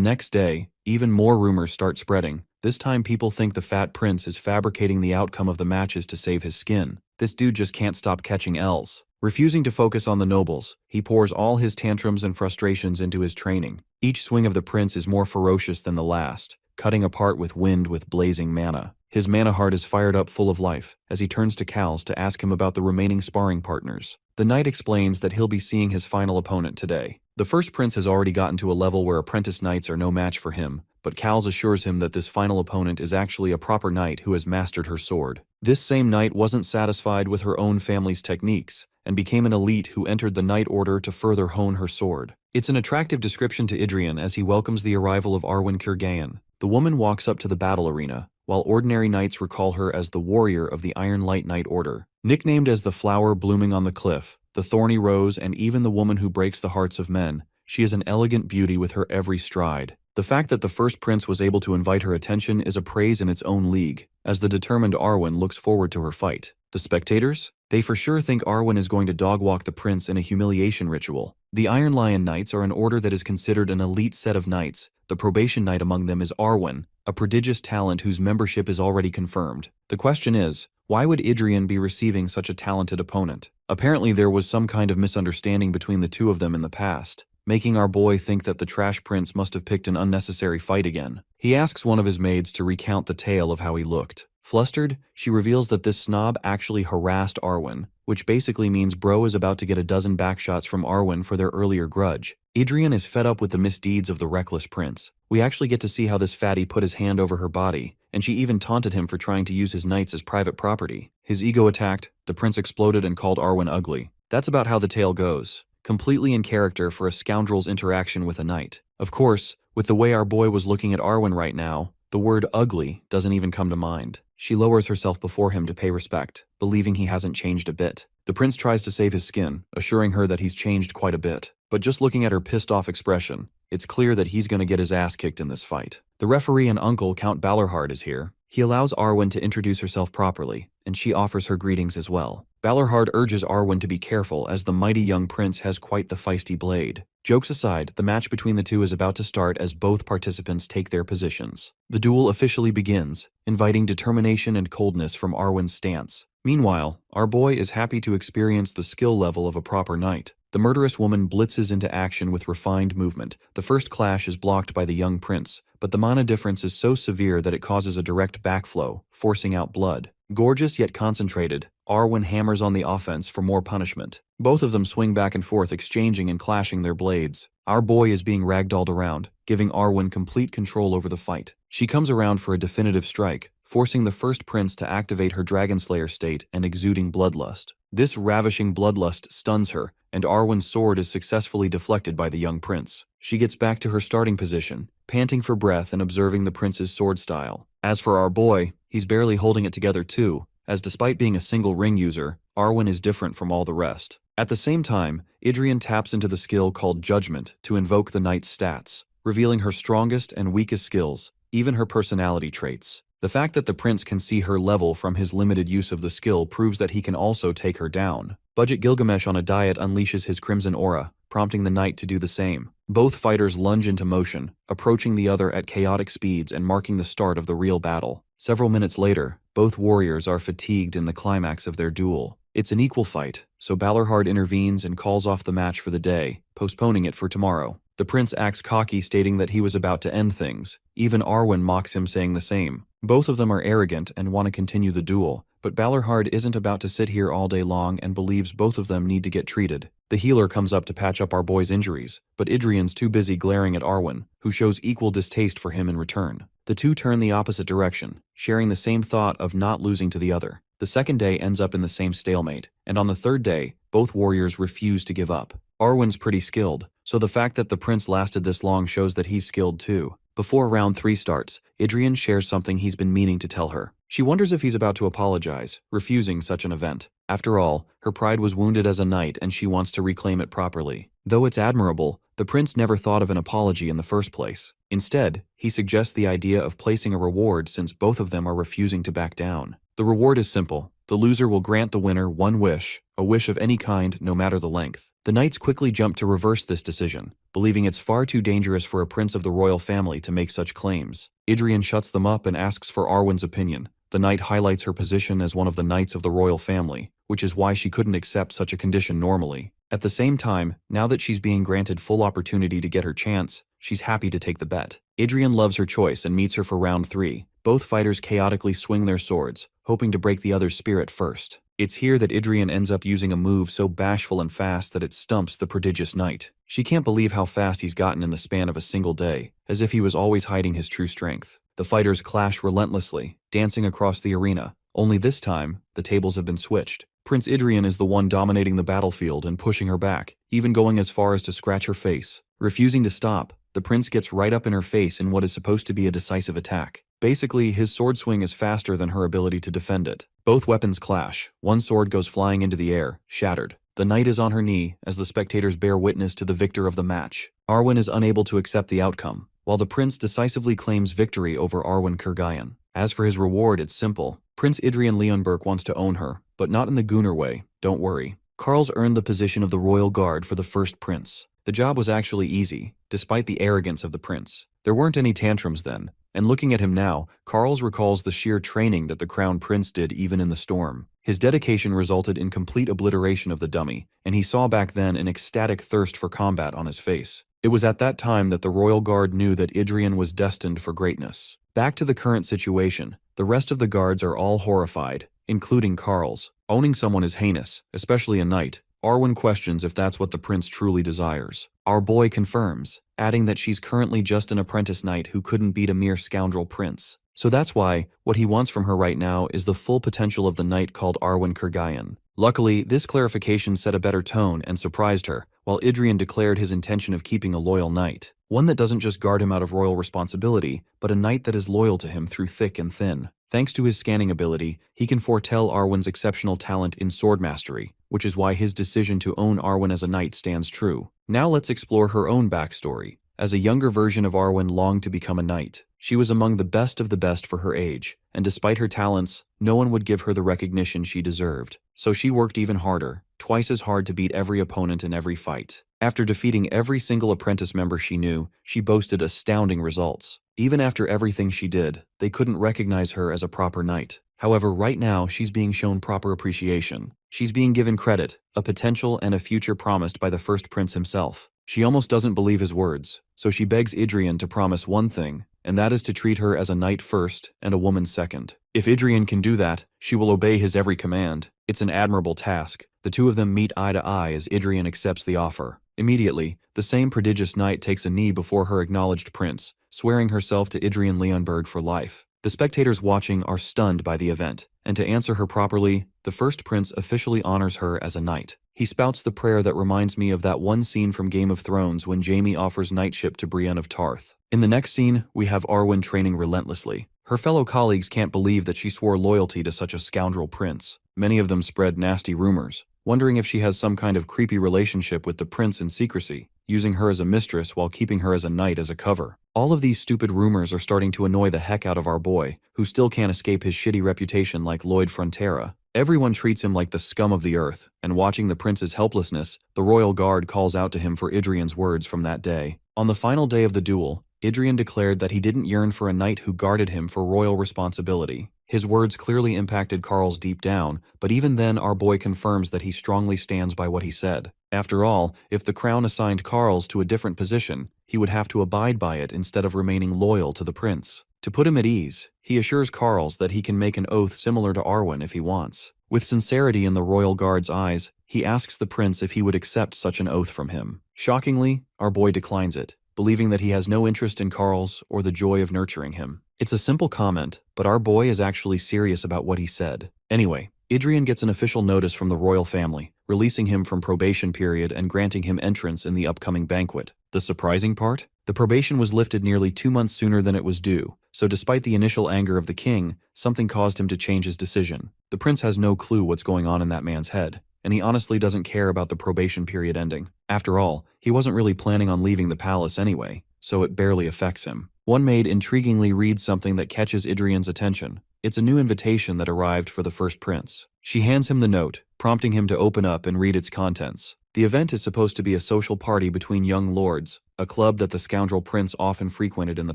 next day, even more rumors start spreading. This time people think the fat prince is fabricating the outcome of the matches to save his skin. This dude just can't stop catching L's. Refusing to focus on the nobles, he pours all his tantrums and frustrations into his training. Each swing of the prince is more ferocious than the last, cutting apart with wind with blazing mana. His mana heart is fired up full of life as he turns to Cal's to ask him about the remaining sparring partners. The knight explains that he'll be seeing his final opponent today. The first prince has already gotten to a level where apprentice knights are no match for him, but Cal's assures him that this final opponent is actually a proper knight who has mastered her sword. This same knight wasn't satisfied with her own family's techniques, and became an elite who entered the Knight Order to further hone her sword. It's an attractive description to Idrian as he welcomes the arrival of Arwen Kiergaon. The woman walks up to the battle arena, while ordinary knights recall her as the warrior of the Iron Light Knight Order. Nicknamed as the flower blooming on the cliff, the thorny rose, and even the woman who breaks the hearts of men, she is an elegant beauty with her every stride. The fact that the first prince was able to invite her attention is a praise in its own league, as the determined Arwen looks forward to her fight. The spectators? They for sure think Arwen is going to dogwalk the prince in a humiliation ritual. The Iron Lion Knights are an order that is considered an elite set of knights. The probation knight among them is Arwen, a prodigious talent whose membership is already confirmed. The question is, why would Idrian be receiving such a talented opponent? Apparently there was some kind of misunderstanding between the two of them in the past, making our boy think that the trash prince must have picked an unnecessary fight again. He asks one of his maids to recount the tale of how he looked. Flustered, she reveals that this snob actually harassed Arwen, which basically means bro is about to get a dozen backshots from Arwen for their earlier grudge. Adrian is fed up with the misdeeds of the reckless prince. We actually get to see how this fatty put his hand over her body, and she even taunted him for trying to use his knights as private property. His ego attacked, the prince exploded and called Arwen ugly. That's about how the tale goes. Completely in character for a scoundrel's interaction with a knight. Of course, with the way our boy was looking at Arwen right now, the word ugly doesn't even come to mind. She lowers herself before him to pay respect, believing he hasn't changed a bit. The prince tries to save his skin, assuring her that he's changed quite a bit. But just looking at her pissed-off expression, it's clear that he's gonna get his ass kicked in this fight. The referee and uncle, Count Balerhard, is here. He allows Arwen to introduce herself properly, and she offers her greetings as well. Balerhard urges Arwen to be careful as the mighty young prince has quite the feisty blade. Jokes aside, the match between the two is about to start as both participants take their positions. The duel officially begins, inviting determination and coldness from Arwen's stance. Meanwhile, our boy is happy to experience the skill level of a proper knight. The murderous woman blitzes into action with refined movement. The first clash is blocked by the young prince, but the mana difference is so severe that it causes a direct backflow, forcing out blood. Gorgeous yet concentrated, Arwen hammers on the offense for more punishment. Both of them swing back and forth, exchanging and clashing their blades. Our boy is being ragdolled around, giving Arwen complete control over the fight. She comes around for a definitive strike, forcing the first prince to activate her Dragonslayer state and exuding bloodlust. This ravishing bloodlust stuns her, and Arwen's sword is successfully deflected by the young prince. She gets back to her starting position, panting for breath and observing the prince's sword style. As for our boy, he's barely holding it together too, as despite being a single ring user, Arwen is different from all the rest. At the same time, Idrian taps into the skill called Judgment to invoke the knight's stats, revealing her strongest and weakest skills, even her personality traits. The fact that the prince can see her level from his limited use of the skill proves that he can also take her down. Budget Gilgamesh on a diet unleashes his crimson aura, prompting the knight to do the same. Both fighters lunge into motion, approaching the other at chaotic speeds and marking the start of the real battle. Several minutes later, both warriors are fatigued in the climax of their duel. It's an equal fight, so Balerhard intervenes and calls off the match for the day, postponing it for tomorrow. The prince acts cocky, stating that he was about to end things. Even Arwen mocks him, saying the same. Both of them are arrogant and want to continue the duel, but Balerhard isn't about to sit here all day long and believes both of them need to get treated. The healer comes up to patch up our boy's injuries, but Idrian's too busy glaring at Arwen, who shows equal distaste for him in return. The two turn the opposite direction, sharing the same thought of not losing to the other. The second day ends up in the same stalemate, and on the third day, both warriors refuse to give up. Arwen's pretty skilled, so the fact that the prince lasted this long shows that he's skilled too. Before round 3 starts, Adrian shares something he's been meaning to tell her. She wonders if he's about to apologize, refusing such an event. After all, her pride was wounded as a knight and she wants to reclaim it properly. Though it's admirable, the prince never thought of an apology in the first place. Instead, he suggests the idea of placing a reward since both of them are refusing to back down. The reward is simple. The loser will grant the winner one wish, a wish of any kind, no matter the length. The knights quickly jump to reverse this decision, believing it's far too dangerous for a prince of the royal family to make such claims. Adrian shuts them up and asks for Arwen's opinion. The knight highlights her position as one of the knights of the royal family, which is why she couldn't accept such a condition normally. At the same time, now that she's being granted full opportunity to get her chance, she's happy to take the bet. Adrian loves her choice and meets her for round 3. Both fighters chaotically swing their swords, hoping to break the other's spirit first. It's here that Adrian ends up using a move so bashful and fast that it stumps the prodigious knight. She can't believe how fast he's gotten in the span of a single day, as if he was always hiding his true strength. The fighters clash relentlessly, dancing across the arena. Only this time, the tables have been switched. Prince Adrian is the one dominating the battlefield and pushing her back, even going as far as to scratch her face. Refusing to stop, the prince gets right up in her face in what is supposed to be a decisive attack. Basically, his sword swing is faster than her ability to defend it. Both weapons clash. One sword goes flying into the air, shattered. The knight is on her knee as the spectators bear witness to the victor of the match. Arwen is unable to accept the outcome, while the prince decisively claims victory over Arwen Kurgayan. As for his reward, it's simple. Prince Adrian Leonberg wants to own her, but not in the Gunnar way, don't worry. Karl's earned the position of the royal guard for the first prince. The job was actually easy, despite the arrogance of the prince. There weren't any tantrums then, and looking at him now, Karl recalls the sheer training that the crown prince did even in the storm. His dedication resulted in complete obliteration of the dummy, and he saw back then an ecstatic thirst for combat on his face. It was at that time that the royal guard knew that Adrian was destined for greatness. Back to the current situation, the rest of the guards are all horrified, including Karl's. Owning someone is heinous, especially a knight. Arwen questions if that's what the prince truly desires. Our boy confirms, adding that she's currently just an apprentice knight who couldn't beat a mere scoundrel prince. So that's why, what he wants from her right now is the full potential of the knight called Arwen Kurgayan. Luckily, this clarification set a better tone and surprised her, while Adrian declared his intention of keeping a loyal knight. One that doesn't just guard him out of royal responsibility, but a knight that is loyal to him through thick and thin. Thanks to his scanning ability, he can foretell Arwen's exceptional talent in sword mastery, which is why his decision to own Arwen as a knight stands true. Now let's explore her own backstory. As a younger version of Arwen longed to become a knight. She was among the best of the best for her age, and despite her talents, no one would give her the recognition she deserved. So she worked even harder, twice as hard to beat every opponent in every fight. After defeating every single apprentice member she knew, she boasted astounding results. Even after everything she did, they couldn't recognize her as a proper knight. However, right now, she's being shown proper appreciation. She's being given credit, a potential and a future promised by the first prince himself. She almost doesn't believe his words, so she begs Adrian to promise one thing, and that is to treat her as a knight first and a woman second. If Adrian can do that, she will obey his every command. It's an admirable task. The two of them meet eye to eye as Adrian accepts the offer. Immediately, the same prodigious knight takes a knee before her acknowledged prince, swearing herself to Adrian Leonberg for life. The spectators watching are stunned by the event, and to answer her properly, the first prince officially honors her as a knight. He spouts the prayer that reminds me of that one scene from Game of Thrones when Jaime offers knightship to Brienne of Tarth. In the next scene, we have Arwen training relentlessly. Her fellow colleagues can't believe that she swore loyalty to such a scoundrel prince. Many of them spread nasty rumors, wondering if she has some kind of creepy relationship with the prince in secrecy, using her as a mistress while keeping her as a knight as a cover. All of these stupid rumors are starting to annoy the heck out of our boy, who still can't escape his shitty reputation like Lloyd Frontera. Everyone treats him like the scum of the earth, and watching the prince's helplessness, the royal guard calls out to him for Adrian's words from that day. On the final day of the duel, Adrian declared that he didn't yearn for a knight who guarded him for royal responsibility. His words clearly impacted Karl's deep down, but even then our boy confirms that he strongly stands by what he said. After all, if the crown assigned Karl's to a different position, he would have to abide by it instead of remaining loyal to the prince. To put him at ease, he assures Karl's that he can make an oath similar to Arwen if he wants. With sincerity in the royal guard's eyes, he asks the prince if he would accept such an oath from him. Shockingly, our boy declines it, believing that he has no interest in Karl's or the joy of nurturing him. It's a simple comment, but our boy is actually serious about what he said. Anyway, Adrian gets an official notice from the royal family, releasing him from probation period and granting him entrance in the upcoming banquet. The surprising part? The probation was lifted nearly 2 months sooner than it was due, so despite the initial anger of the king, something caused him to change his decision. The prince has no clue what's going on in that man's head, and he honestly doesn't care about the probation period ending. After all, he wasn't really planning on leaving the palace anyway, so it barely affects him. One maid intriguingly reads something that catches Adrian's attention. It's a new invitation that arrived for the first prince. She hands him the note, prompting him to open up and read its contents. The event is supposed to be a social party between young lords, a club that the scoundrel prince often frequented in the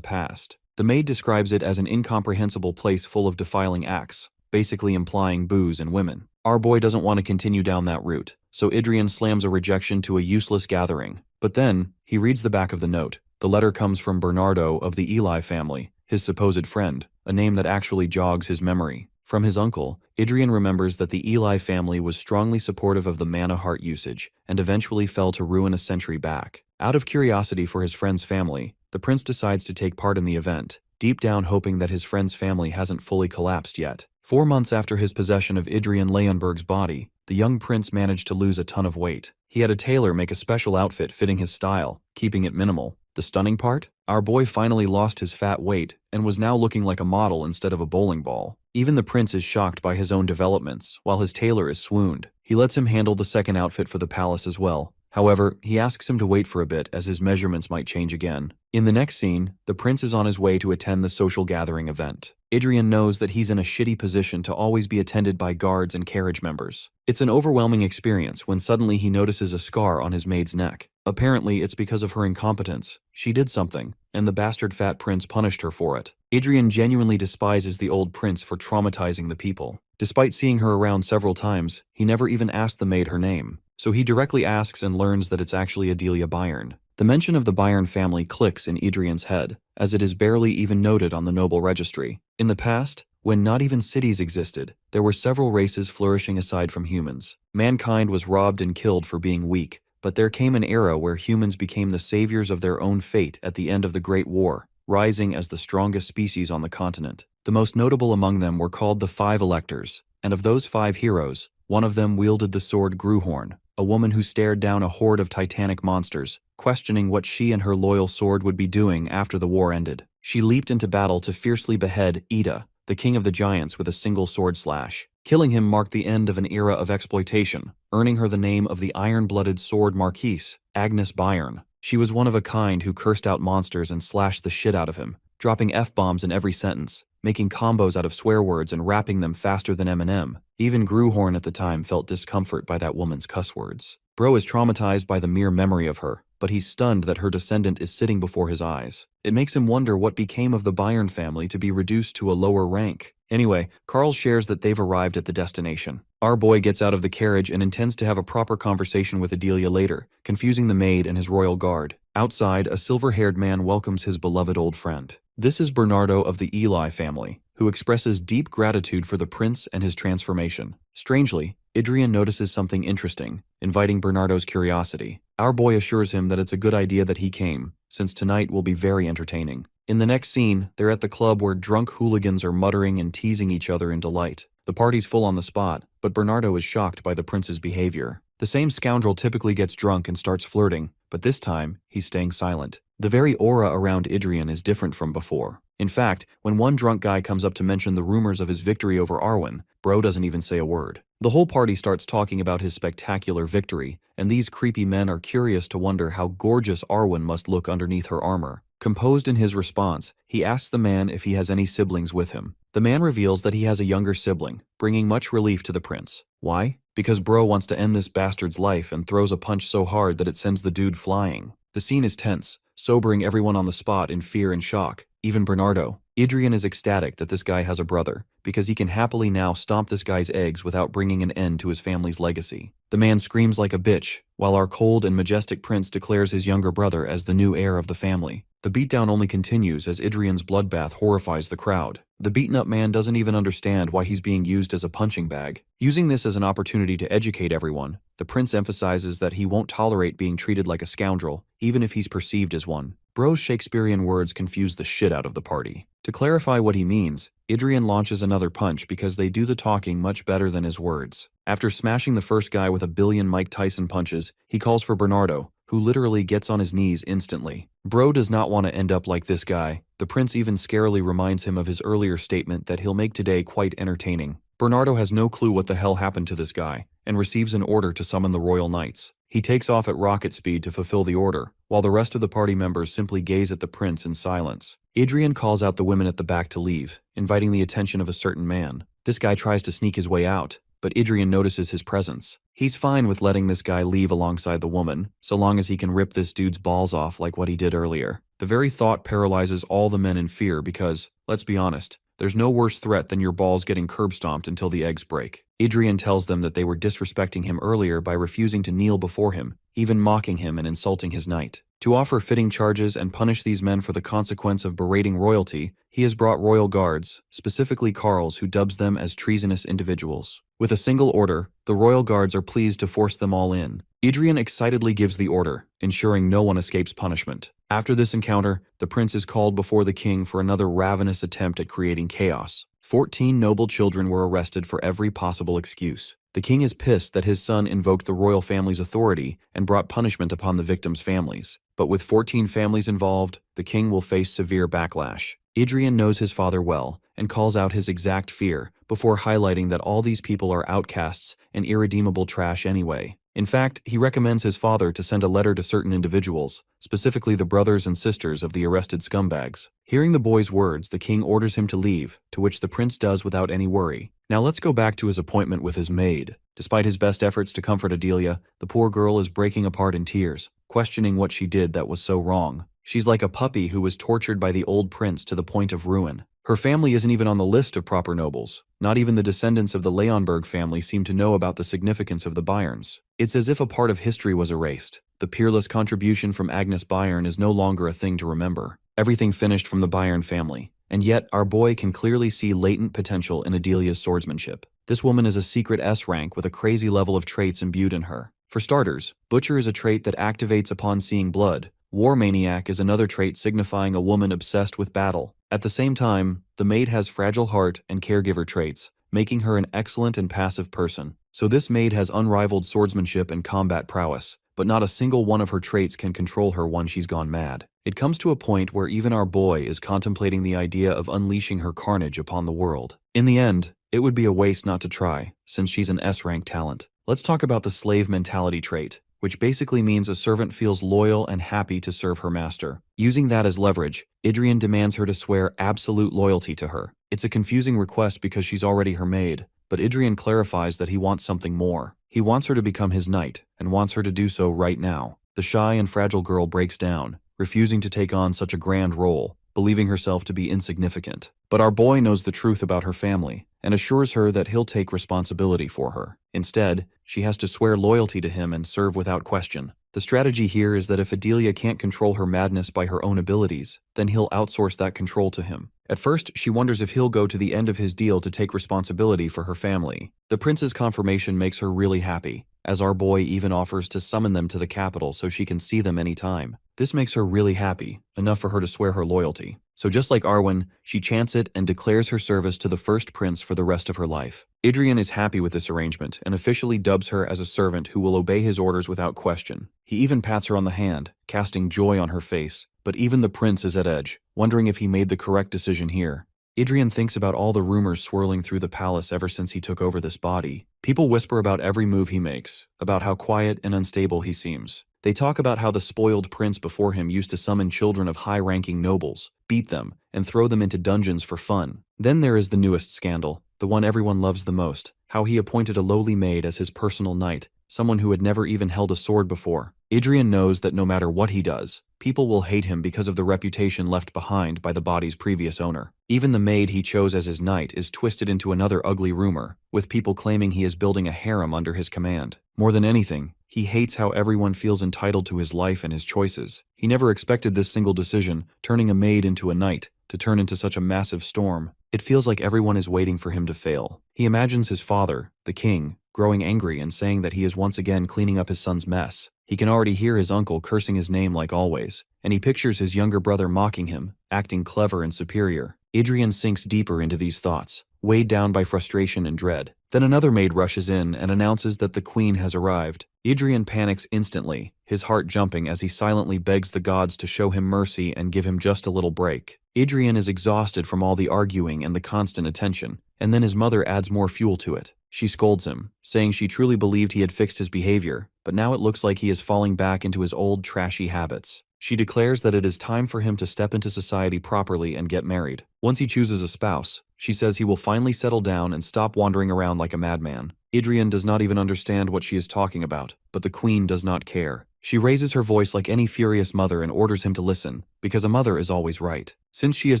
past. The maid describes it as an incomprehensible place full of defiling acts, basically implying booze and women. Our boy doesn't want to continue down that route, so Adrian slams a rejection to a useless gathering. But then, he reads the back of the note. The letter comes from Bernardo of the Eli family, his supposed friend, a name that actually jogs his memory. From his uncle, Adrian remembers that the Eli family was strongly supportive of the mana heart usage and eventually fell to ruin a century back. Out of curiosity for his friend's family, the prince decides to take part in the event, deep down hoping that his friend's family hasn't fully collapsed yet. 4 months after his possession of Adrian Leonberg's body, the young prince managed to lose a ton of weight. He had a tailor make a special outfit fitting his style, keeping it minimal. The stunning part? Our boy finally lost his fat weight and was now looking like a model instead of a bowling ball. Even the prince is shocked by his own developments, while his tailor is swooned. He lets him handle the second outfit for the palace as well. However, he asks him to wait for a bit as his measurements might change again. In the next scene, the prince is on his way to attend the social gathering event. Adrian knows that he's in a shitty position to always be attended by guards and carriage members. It's an overwhelming experience when suddenly he notices a scar on his maid's neck. Apparently, it's because of her incompetence. She did something, and the bastard fat prince punished her for it. Adrian genuinely despises the old prince for traumatizing the people. Despite seeing her around several times, he never even asked the maid her name. So he directly asks and learns that it's actually Adelia Bayern. The mention of the Bayern family clicks in Adrian's head, as it is barely even noted on the noble registry. In the past, when not even cities existed, there were several races flourishing aside from humans. Mankind was robbed and killed for being weak, but there came an era where humans became the saviors of their own fate at the end of the Great War, rising as the strongest species on the continent. The most notable among them were called the Five Electors, and of those 5 heroes, one of them wielded the sword Gruhorn, a woman who stared down a horde of titanic monsters, questioning what she and her loyal sword would be doing after the war ended. She leaped into battle to fiercely behead Ida, the king of the giants, with a single sword slash. Killing him marked the end of an era of exploitation, earning her the name of the iron-blooded sword marquise, Agnes Bayern. She was one of a kind who cursed out monsters and slashed the shit out of him, dropping F-bombs in every sentence, making combos out of swear words and rapping them faster than Eminem. Even Gruhorn at the time felt discomfort by that woman's cuss words. Bro is traumatized by the mere memory of her, but he's stunned that her descendant is sitting before his eyes. It makes him wonder what became of the Bayern family to be reduced to a lower rank. Anyway, Carl shares that they've arrived at the destination. Our boy gets out of the carriage and intends to have a proper conversation with Adelia later, confusing the maid and his royal guard. Outside, a silver-haired man welcomes his beloved old friend. This is Bernardo of the Eli family, who expresses deep gratitude for the prince and his transformation. Strangely, Adrian notices something interesting, inviting Bernardo's curiosity. Our boy assures him that it's a good idea that he came, since tonight will be very entertaining. In the next scene, they're at the club where drunk hooligans are muttering and teasing each other in delight. The party's full on the spot, but Bernardo is shocked by the prince's behavior. The same scoundrel typically gets drunk and starts flirting, but this time, he's staying silent. The very aura around Adrian is different from before. In fact, when one drunk guy comes up to mention the rumors of his victory over Arwen, bro doesn't even say a word. The whole party starts talking about his spectacular victory, and these creepy men are curious to wonder how gorgeous Arwen must look underneath her armor. Composed in his response, he asks the man if he has any siblings with him. The man reveals that he has a younger sibling, bringing much relief to the prince. Why? Because bro wants to end this bastard's life and throws a punch so hard that it sends the dude flying. The scene is tense, sobering everyone on the spot in fear and shock, even Bernardo. Adrian is ecstatic that this guy has a brother, because he can happily now stomp this guy's eggs without bringing an end to his family's legacy. The man screams like a bitch, while our cold and majestic prince declares his younger brother as the new heir of the family. The beatdown only continues as Adrian's bloodbath horrifies the crowd. The beaten-up man doesn't even understand why he's being used as a punching bag. Using this as an opportunity to educate everyone, the prince emphasizes that he won't tolerate being treated like a scoundrel, even if he's perceived as one. Bro's Shakespearean words confuse the shit out of the party. To clarify what he means, Adrian launches another punch because they do the talking much better than his words. After smashing the first guy with a billion Mike Tyson punches, he calls for Bernardo, who literally gets on his knees instantly. Bro does not want to end up like this guy. The prince even scarily reminds him of his earlier statement that he'll make today quite entertaining. Bernardo has no clue what the hell happened to this guy, and receives an order to summon the royal knights. He takes off at rocket speed to fulfill the order, while the rest of the party members simply gaze at the prince in silence. Adrian calls out the women at the back to leave, inviting the attention of a certain man. This guy tries to sneak his way out, but Adrian notices his presence. He's fine with letting this guy leave alongside the woman, so long as he can rip this dude's balls off like what he did earlier. The very thought paralyzes all the men in fear because, let's be honest, there's no worse threat than your balls getting curb-stomped until the eggs break. Adrian tells them that they were disrespecting him earlier by refusing to kneel before him, even mocking him and insulting his knight. To offer fitting charges and punish these men for the consequence of berating royalty, he has brought royal guards, specifically Carl's, who dubs them as treasonous individuals. With a single order, the royal guards are pleased to force them all in. Adrian excitedly gives the order, ensuring no one escapes punishment. After this encounter, the prince is called before the king for another ravenous attempt at creating chaos. 14 noble children were arrested for every possible excuse. The king is pissed that his son invoked the royal family's authority and brought punishment upon the victims' families. But with 14 families involved, the king will face severe backlash. Adrian knows his father well and calls out his exact fear before highlighting that all these people are outcasts and irredeemable trash anyway. In fact, he recommends his father to send a letter to certain individuals, specifically the brothers and sisters of the arrested scumbags. Hearing the boy's words, the king orders him to leave, to which the prince does without any worry. Now let's go back to his appointment with his maid. Despite his best efforts to comfort Adelia, the poor girl is breaking apart in tears, questioning what she did that was so wrong. She's like a puppy who was tortured by the old prince to the point of ruin. Her family isn't even on the list of proper nobles. Not even the descendants of the Leonberg family seem to know about the significance of the Bayerns. It's as if a part of history was erased. The peerless contribution from Agnes Bayern is no longer a thing to remember. Everything finished from the Bayern family. And yet, our boy can clearly see latent potential in Adelia's swordsmanship. This woman is a secret S rank with a crazy level of traits imbued in her. For starters, Butcher is a trait that activates upon seeing blood. War Maniac is another trait signifying a woman obsessed with battle. At the same time, the maid has fragile heart and caregiver traits, making her an excellent and passive person. So this maid has unrivaled swordsmanship and combat prowess, but not a single one of her traits can control her once she's gone mad. It comes to a point where even our boy is contemplating the idea of unleashing her carnage upon the world. In the end, it would be a waste not to try, since she's an S-rank talent. Let's talk about the slave mentality trait, which basically means a servant feels loyal and happy to serve her master. Using that as leverage, Adrian demands her to swear absolute loyalty to her. It's a confusing request because she's already her maid, but Adrian clarifies that he wants something more. He wants her to become his knight, and wants her to do so right now. The shy and fragile girl breaks down, refusing to take on such a grand role, believing herself to be insignificant. But our boy knows the truth about her family, and assures her that he'll take responsibility for her. Instead, she has to swear loyalty to him and serve without question. The strategy here is that if Adelia can't control her madness by her own abilities, then he'll outsource that control to him. At first, she wonders if he'll go to the end of his deal to take responsibility for her family. The prince's confirmation makes her really happy, as our boy even offers to summon them to the capital so she can see them anytime. This makes her really happy, enough for her to swear her loyalty. So just like Arwen, she chants it and declares her service to the first prince for the rest of her life. Adrian is happy with this arrangement and officially dubs her as a servant who will obey his orders without question. He even pats her on the hand, casting joy on her face. But even the prince is at edge, wondering if he made the correct decision here. Adrian thinks about all the rumors swirling through the palace ever since he took over this body. People whisper about every move he makes, about how quiet and unstable he seems. They talk about how the spoiled prince before him used to summon children of high-ranking nobles, beat them, and throw them into dungeons for fun. Then there is the newest scandal, the one everyone loves the most, how he appointed a lowly maid as his personal knight, someone who had never even held a sword before. Adrian knows that no matter what he does, people will hate him because of the reputation left behind by the body's previous owner. Even the maid he chose as his knight is twisted into another ugly rumor, with people claiming he is building a harem under his command. More than anything, he hates how everyone feels entitled to his life and his choices. He never expected this single decision, turning a maid into a knight, to turn into such a massive storm. It feels like everyone is waiting for him to fail. He imagines his father, the king, growing angry and saying that he is once again cleaning up his son's mess. He can already hear his uncle cursing his name like always, and he pictures his younger brother mocking him, acting clever and superior. Adrian sinks deeper into these thoughts, weighed down by frustration and dread. Then another maid rushes in and announces that the queen has arrived. Adrian panics instantly, his heart jumping as he silently begs the gods to show him mercy and give him just a little break. Adrian is exhausted from all the arguing and the constant attention, and then his mother adds more fuel to it. She scolds him, saying she truly believed he had fixed his behavior, but now it looks like he is falling back into his old trashy habits. She declares that it is time for him to step into society properly and get married. Once he chooses a spouse, she says he will finally settle down and stop wandering around like a madman. Adrian does not even understand what she is talking about, but the queen does not care. She raises her voice like any furious mother and orders him to listen, because a mother is always right. Since she has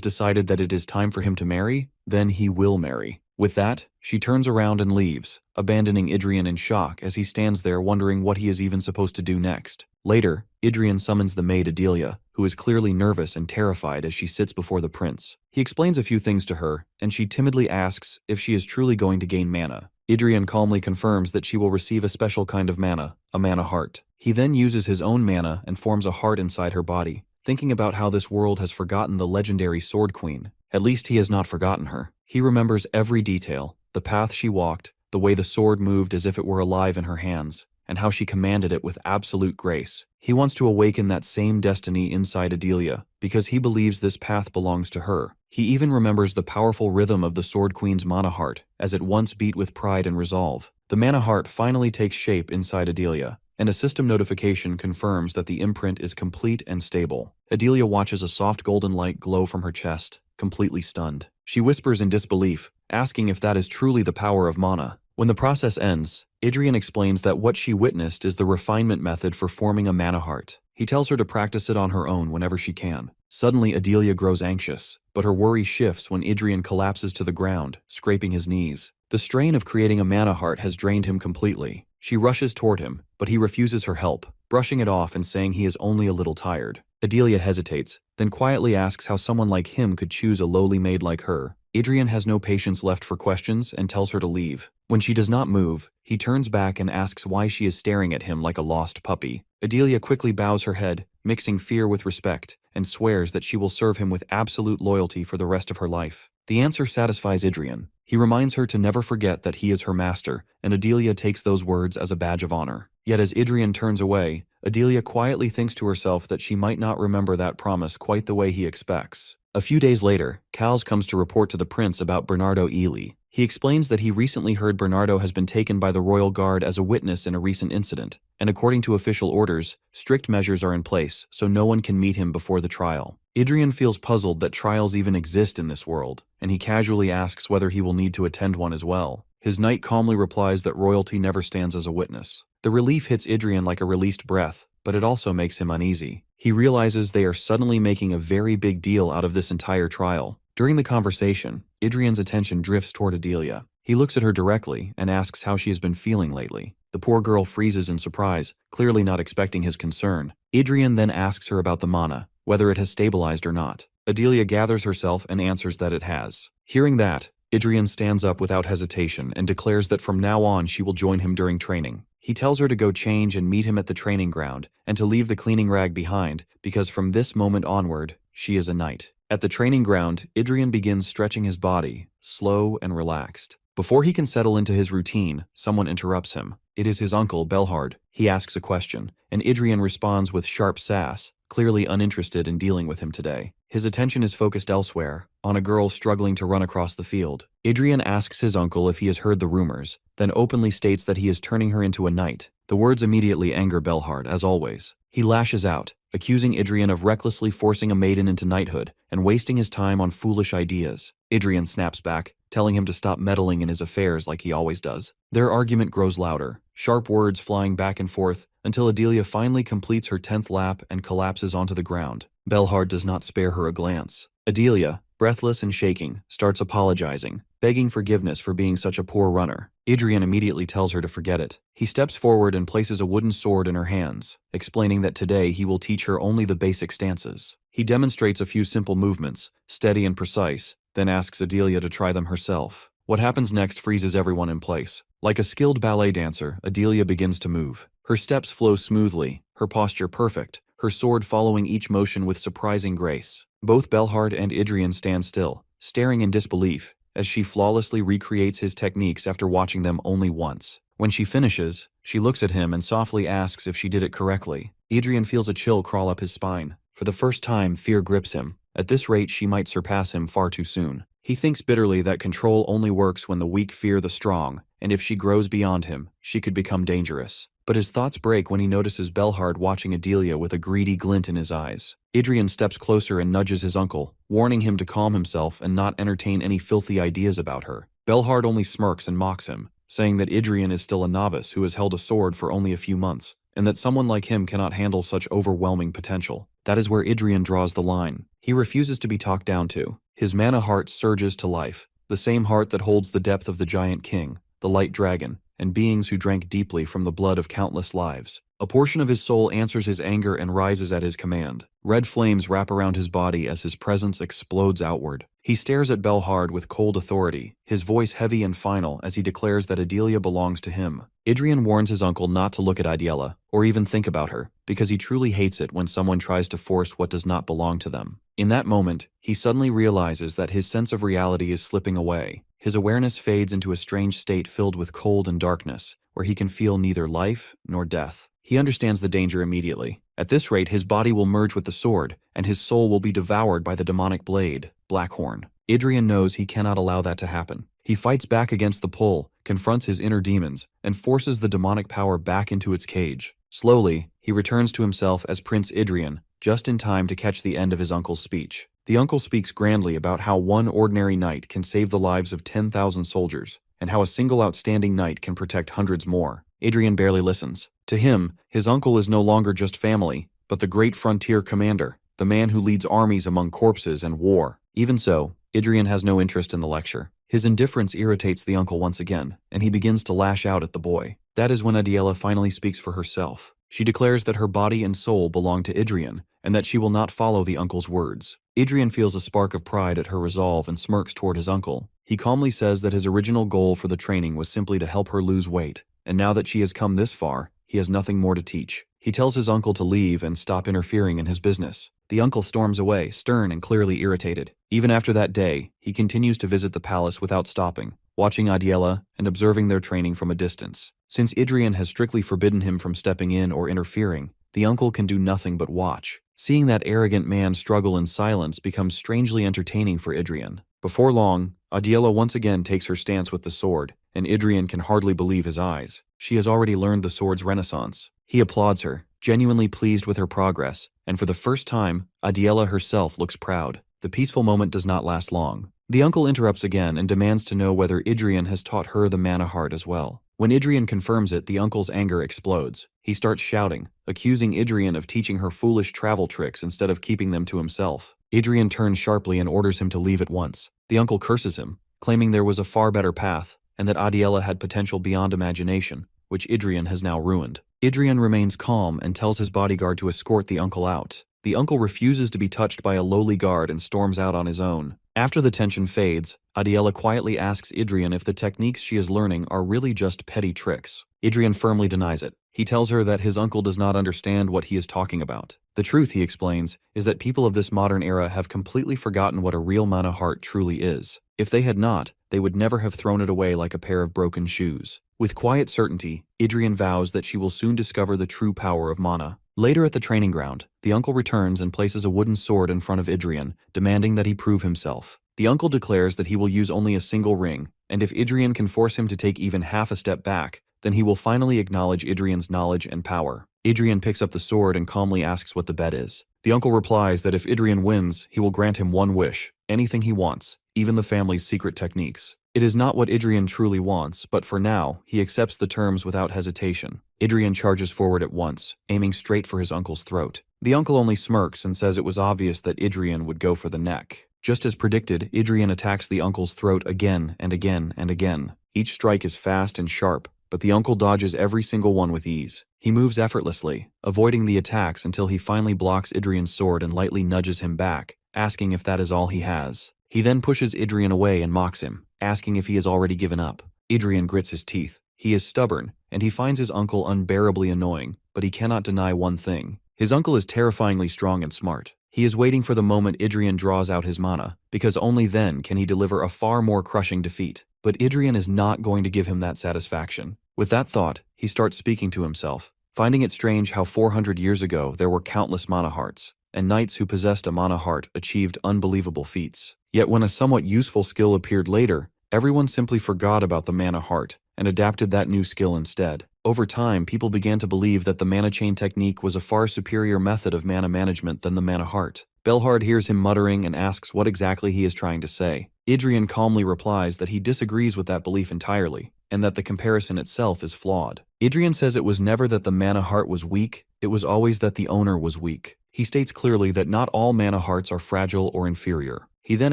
decided that it is time for him to marry, then he will marry. With that, she turns around and leaves, abandoning Adrian in shock as he stands there wondering what he is even supposed to do next. Later, Adrian summons the maid Adelia, who is clearly nervous and terrified as she sits before the prince. He explains a few things to her, and she timidly asks if she is truly going to gain mana. Adrian calmly confirms that she will receive a special kind of mana, a mana heart. He then uses his own mana and forms a heart inside her body, thinking about how this world has forgotten the legendary Sword Queen. At least he has not forgotten her. He remembers every detail, the path she walked, the way the sword moved as if it were alive in her hands, and how she commanded it with absolute grace. He wants to awaken that same destiny inside Adelia, because he believes this path belongs to her. He even remembers the powerful rhythm of the Sword Queen's mana heart, as it once beat with pride and resolve. The mana heart finally takes shape inside Adelia, and a system notification confirms that the imprint is complete and stable. Adelia watches a soft golden light glow from her chest, completely stunned. She whispers in disbelief, asking if that is truly the power of mana. When the process ends, Adrian explains that what she witnessed is the refinement method for forming a mana heart. He tells her to practice it on her own whenever she can. Suddenly, Adelia grows anxious, but her worry shifts when Adrian collapses to the ground, scraping his knees. The strain of creating a mana heart has drained him completely. She rushes toward him, but he refuses her help, brushing it off and saying he is only a little tired. Adelia hesitates, then quietly asks how someone like him could choose a lowly maid like her. Adrian has no patience left for questions and tells her to leave. When she does not move, he turns back and asks why she is staring at him like a lost puppy. Adelia quickly bows her head, mixing fear with respect, and swears that she will serve him with absolute loyalty for the rest of her life. The answer satisfies Adrian. He reminds her to never forget that he is her master, and Adelia takes those words as a badge of honor. Yet as Adrian turns away, Adelia quietly thinks to herself that she might not remember that promise quite the way he expects. A few days later, Cals comes to report to the prince about Bernardo Ely. He explains that he recently heard Bernardo has been taken by the royal guard as a witness in a recent incident, and according to official orders, strict measures are in place so no one can meet him before the trial. Adrian feels puzzled that trials even exist in this world, and he casually asks whether he will need to attend one as well. His knight calmly replies that royalty never stands as a witness. The relief hits Adrian like a released breath, but it also makes him uneasy. He realizes they are suddenly making a very big deal out of this entire trial. During the conversation, Adrian's attention drifts toward Adelia. He looks at her directly and asks how she has been feeling lately. The poor girl freezes in surprise, clearly not expecting his concern. Adrian then asks her about the mana, whether it has stabilized or not. Adelia gathers herself and answers that it has. Hearing that, Adrian stands up without hesitation and declares that from now on she will join him during training. He tells her to go change and meet him at the training ground, and to leave the cleaning rag behind, because from this moment onward, she is a knight. At the training ground, Adrian begins stretching his body, slow and relaxed. Before he can settle into his routine, someone interrupts him. It is his uncle, Belhard. He asks a question, and Adrian responds with sharp sass, clearly uninterested in dealing with him today. His attention is focused elsewhere, on a girl struggling to run across the field. Adrian asks his uncle if he has heard the rumors, then openly states that he is turning her into a knight. The words immediately anger Belhard, as always. He lashes out, accusing Adrian of recklessly forcing a maiden into knighthood and wasting his time on foolish ideas. Adrian snaps back, telling him to stop meddling in his affairs like he always does. Their argument grows louder, sharp words flying back and forth, until Adelia finally completes her 10th lap and collapses onto the ground. Belhard does not spare her a glance. Adelia, breathless and shaking, starts apologizing, begging forgiveness for being such a poor runner. Adrian immediately tells her to forget it. He steps forward and places a wooden sword in her hands, explaining that today he will teach her only the basic stances. He demonstrates a few simple movements, steady and precise, then asks Adelia to try them herself. What happens next freezes everyone in place. Like a skilled ballet dancer, Adelia begins to move. Her steps flow smoothly, her posture perfect, her sword following each motion with surprising grace. Both Belhard and Adrian stand still, staring in disbelief, as she flawlessly recreates his techniques after watching them only once. When she finishes, she looks at him and softly asks if she did it correctly. Adrian feels a chill crawl up his spine. For the first time, fear grips him. At this rate, she might surpass him far too soon. He thinks bitterly that control only works when the weak fear the strong, and if she grows beyond him, she could become dangerous. But his thoughts break when he notices Belhard watching Adelia with a greedy glint in his eyes. Adrian steps closer and nudges his uncle, warning him to calm himself and not entertain any filthy ideas about her. Belhard only smirks and mocks him, saying that Adrian is still a novice who has held a sword for only a few months, and that someone like him cannot handle such overwhelming potential. That is where Adrian draws the line. He refuses to be talked down to. His mana heart surges to life, the same heart that holds the depth of the giant king, the light dragon, and beings who drank deeply from the blood of countless lives. A portion of his soul answers his anger and rises at his command. Red flames wrap around his body as his presence explodes outward. He stares at Belhard with cold authority, his voice heavy and final as he declares that Adelia belongs to him. Adrian warns his uncle not to look at Adelia, or even think about her, because he truly hates it when someone tries to force what does not belong to them. In that moment, he suddenly realizes that his sense of reality is slipping away. His awareness fades into a strange state filled with cold and darkness, where he can feel neither life nor death. He understands the danger immediately. At this rate, his body will merge with the sword, and his soul will be devoured by the demonic blade, Blackhorn. Adrian knows he cannot allow that to happen. He fights back against the pull, confronts his inner demons, and forces the demonic power back into its cage. Slowly, he returns to himself as Prince Adrian, just in time to catch the end of his uncle's speech. The uncle speaks grandly about how one ordinary knight can save the lives of 10,000 soldiers, and how a single outstanding knight can protect hundreds more. Adrian barely listens. To him, his uncle is no longer just family, but the great frontier commander, the man who leads armies among corpses and war. Even so, Adrian has no interest in the lecture. His indifference irritates the uncle once again, and he begins to lash out at the boy. That is when Adelia finally speaks for herself. She declares that her body and soul belong to Adrian, and that she will not follow the uncle's words. Adrian feels a spark of pride at her resolve and smirks toward his uncle. He calmly says that his original goal for the training was simply to help her lose weight, and now that she has come this far, he has nothing more to teach. He tells his uncle to leave and stop interfering in his business. The uncle storms away, stern and clearly irritated. Even after that day, he continues to visit the palace without stopping, watching Adelia and observing their training from a distance. Since Adrian has strictly forbidden him from stepping in or interfering, the uncle can do nothing but watch. Seeing that arrogant man struggle in silence becomes strangely entertaining for Adrian. Before long, Adelia once again takes her stance with the sword, and Adrian can hardly believe his eyes. She has already learned the sword's renaissance. He applauds her, genuinely pleased with her progress, and for the first time, Adelia herself looks proud. The peaceful moment does not last long. The uncle interrupts again and demands to know whether Adrian has taught her the mana heart as well. When Adrian confirms it, the uncle's anger explodes. He starts shouting, accusing Adrian of teaching her foolish travel tricks instead of keeping them to himself. Adrian turns sharply and orders him to leave at once. The uncle curses him, claiming there was a far better path, and that Adelia had potential beyond imagination, which Adrian has now ruined. Adrian remains calm and tells his bodyguard to escort the uncle out. The uncle refuses to be touched by a lowly guard and storms out on his own. After the tension fades, Adelia quietly asks Adrian if the techniques she is learning are really just petty tricks. Adrian firmly denies it. He tells her that his uncle does not understand what he is talking about. The truth, he explains, is that people of this modern era have completely forgotten what a real mana heart truly is. If they had not, they would never have thrown it away like a pair of broken shoes. With quiet certainty, Adrian vows that she will soon discover the true power of mana. Later at the training ground, the uncle returns and places a wooden sword in front of Adrian, demanding that he prove himself. The uncle declares that he will use only a single ring, and if Adrian can force him to take even half a step back, then he will finally acknowledge Adrian's knowledge and power. Adrian picks up the sword and calmly asks what the bet is. The uncle replies that if Adrian wins, he will grant him one wish, anything he wants, even the family's secret techniques. It is not what Adrian truly wants, but for now, he accepts the terms without hesitation. Adrian charges forward at once, aiming straight for his uncle's throat. The uncle only smirks and says it was obvious that Adrian would go for the neck. Just as predicted, Adrian attacks the uncle's throat again and again and again. Each strike is fast and sharp, but the uncle dodges every single one with ease. He moves effortlessly, avoiding the attacks until he finally blocks Adrian's sword and lightly nudges him back, asking if that is all he has. He then pushes Adrian away and mocks him, asking if he has already given up. Adrian grits his teeth. He is stubborn, and he finds his uncle unbearably annoying, but he cannot deny one thing. His uncle is terrifyingly strong and smart. He is waiting for the moment Idrian draws out his mana, because only then can he deliver a far more crushing defeat. But Idrian is not going to give him that satisfaction. With that thought, he starts speaking to himself, finding it strange how 400 years ago there were countless mana hearts, and knights who possessed a mana heart achieved unbelievable feats. Yet when a somewhat useful skill appeared later, everyone simply forgot about the mana heart and adapted that new skill instead. Over time, people began to believe that the mana chain technique was a far superior method of mana management than the mana heart. Belhard hears him muttering and asks what exactly he is trying to say. Idrian calmly replies that he disagrees with that belief entirely, and that the comparison itself is flawed. Idrian says it was never that the mana heart was weak, it was always that the owner was weak. He states clearly that not all mana hearts are fragile or inferior. He then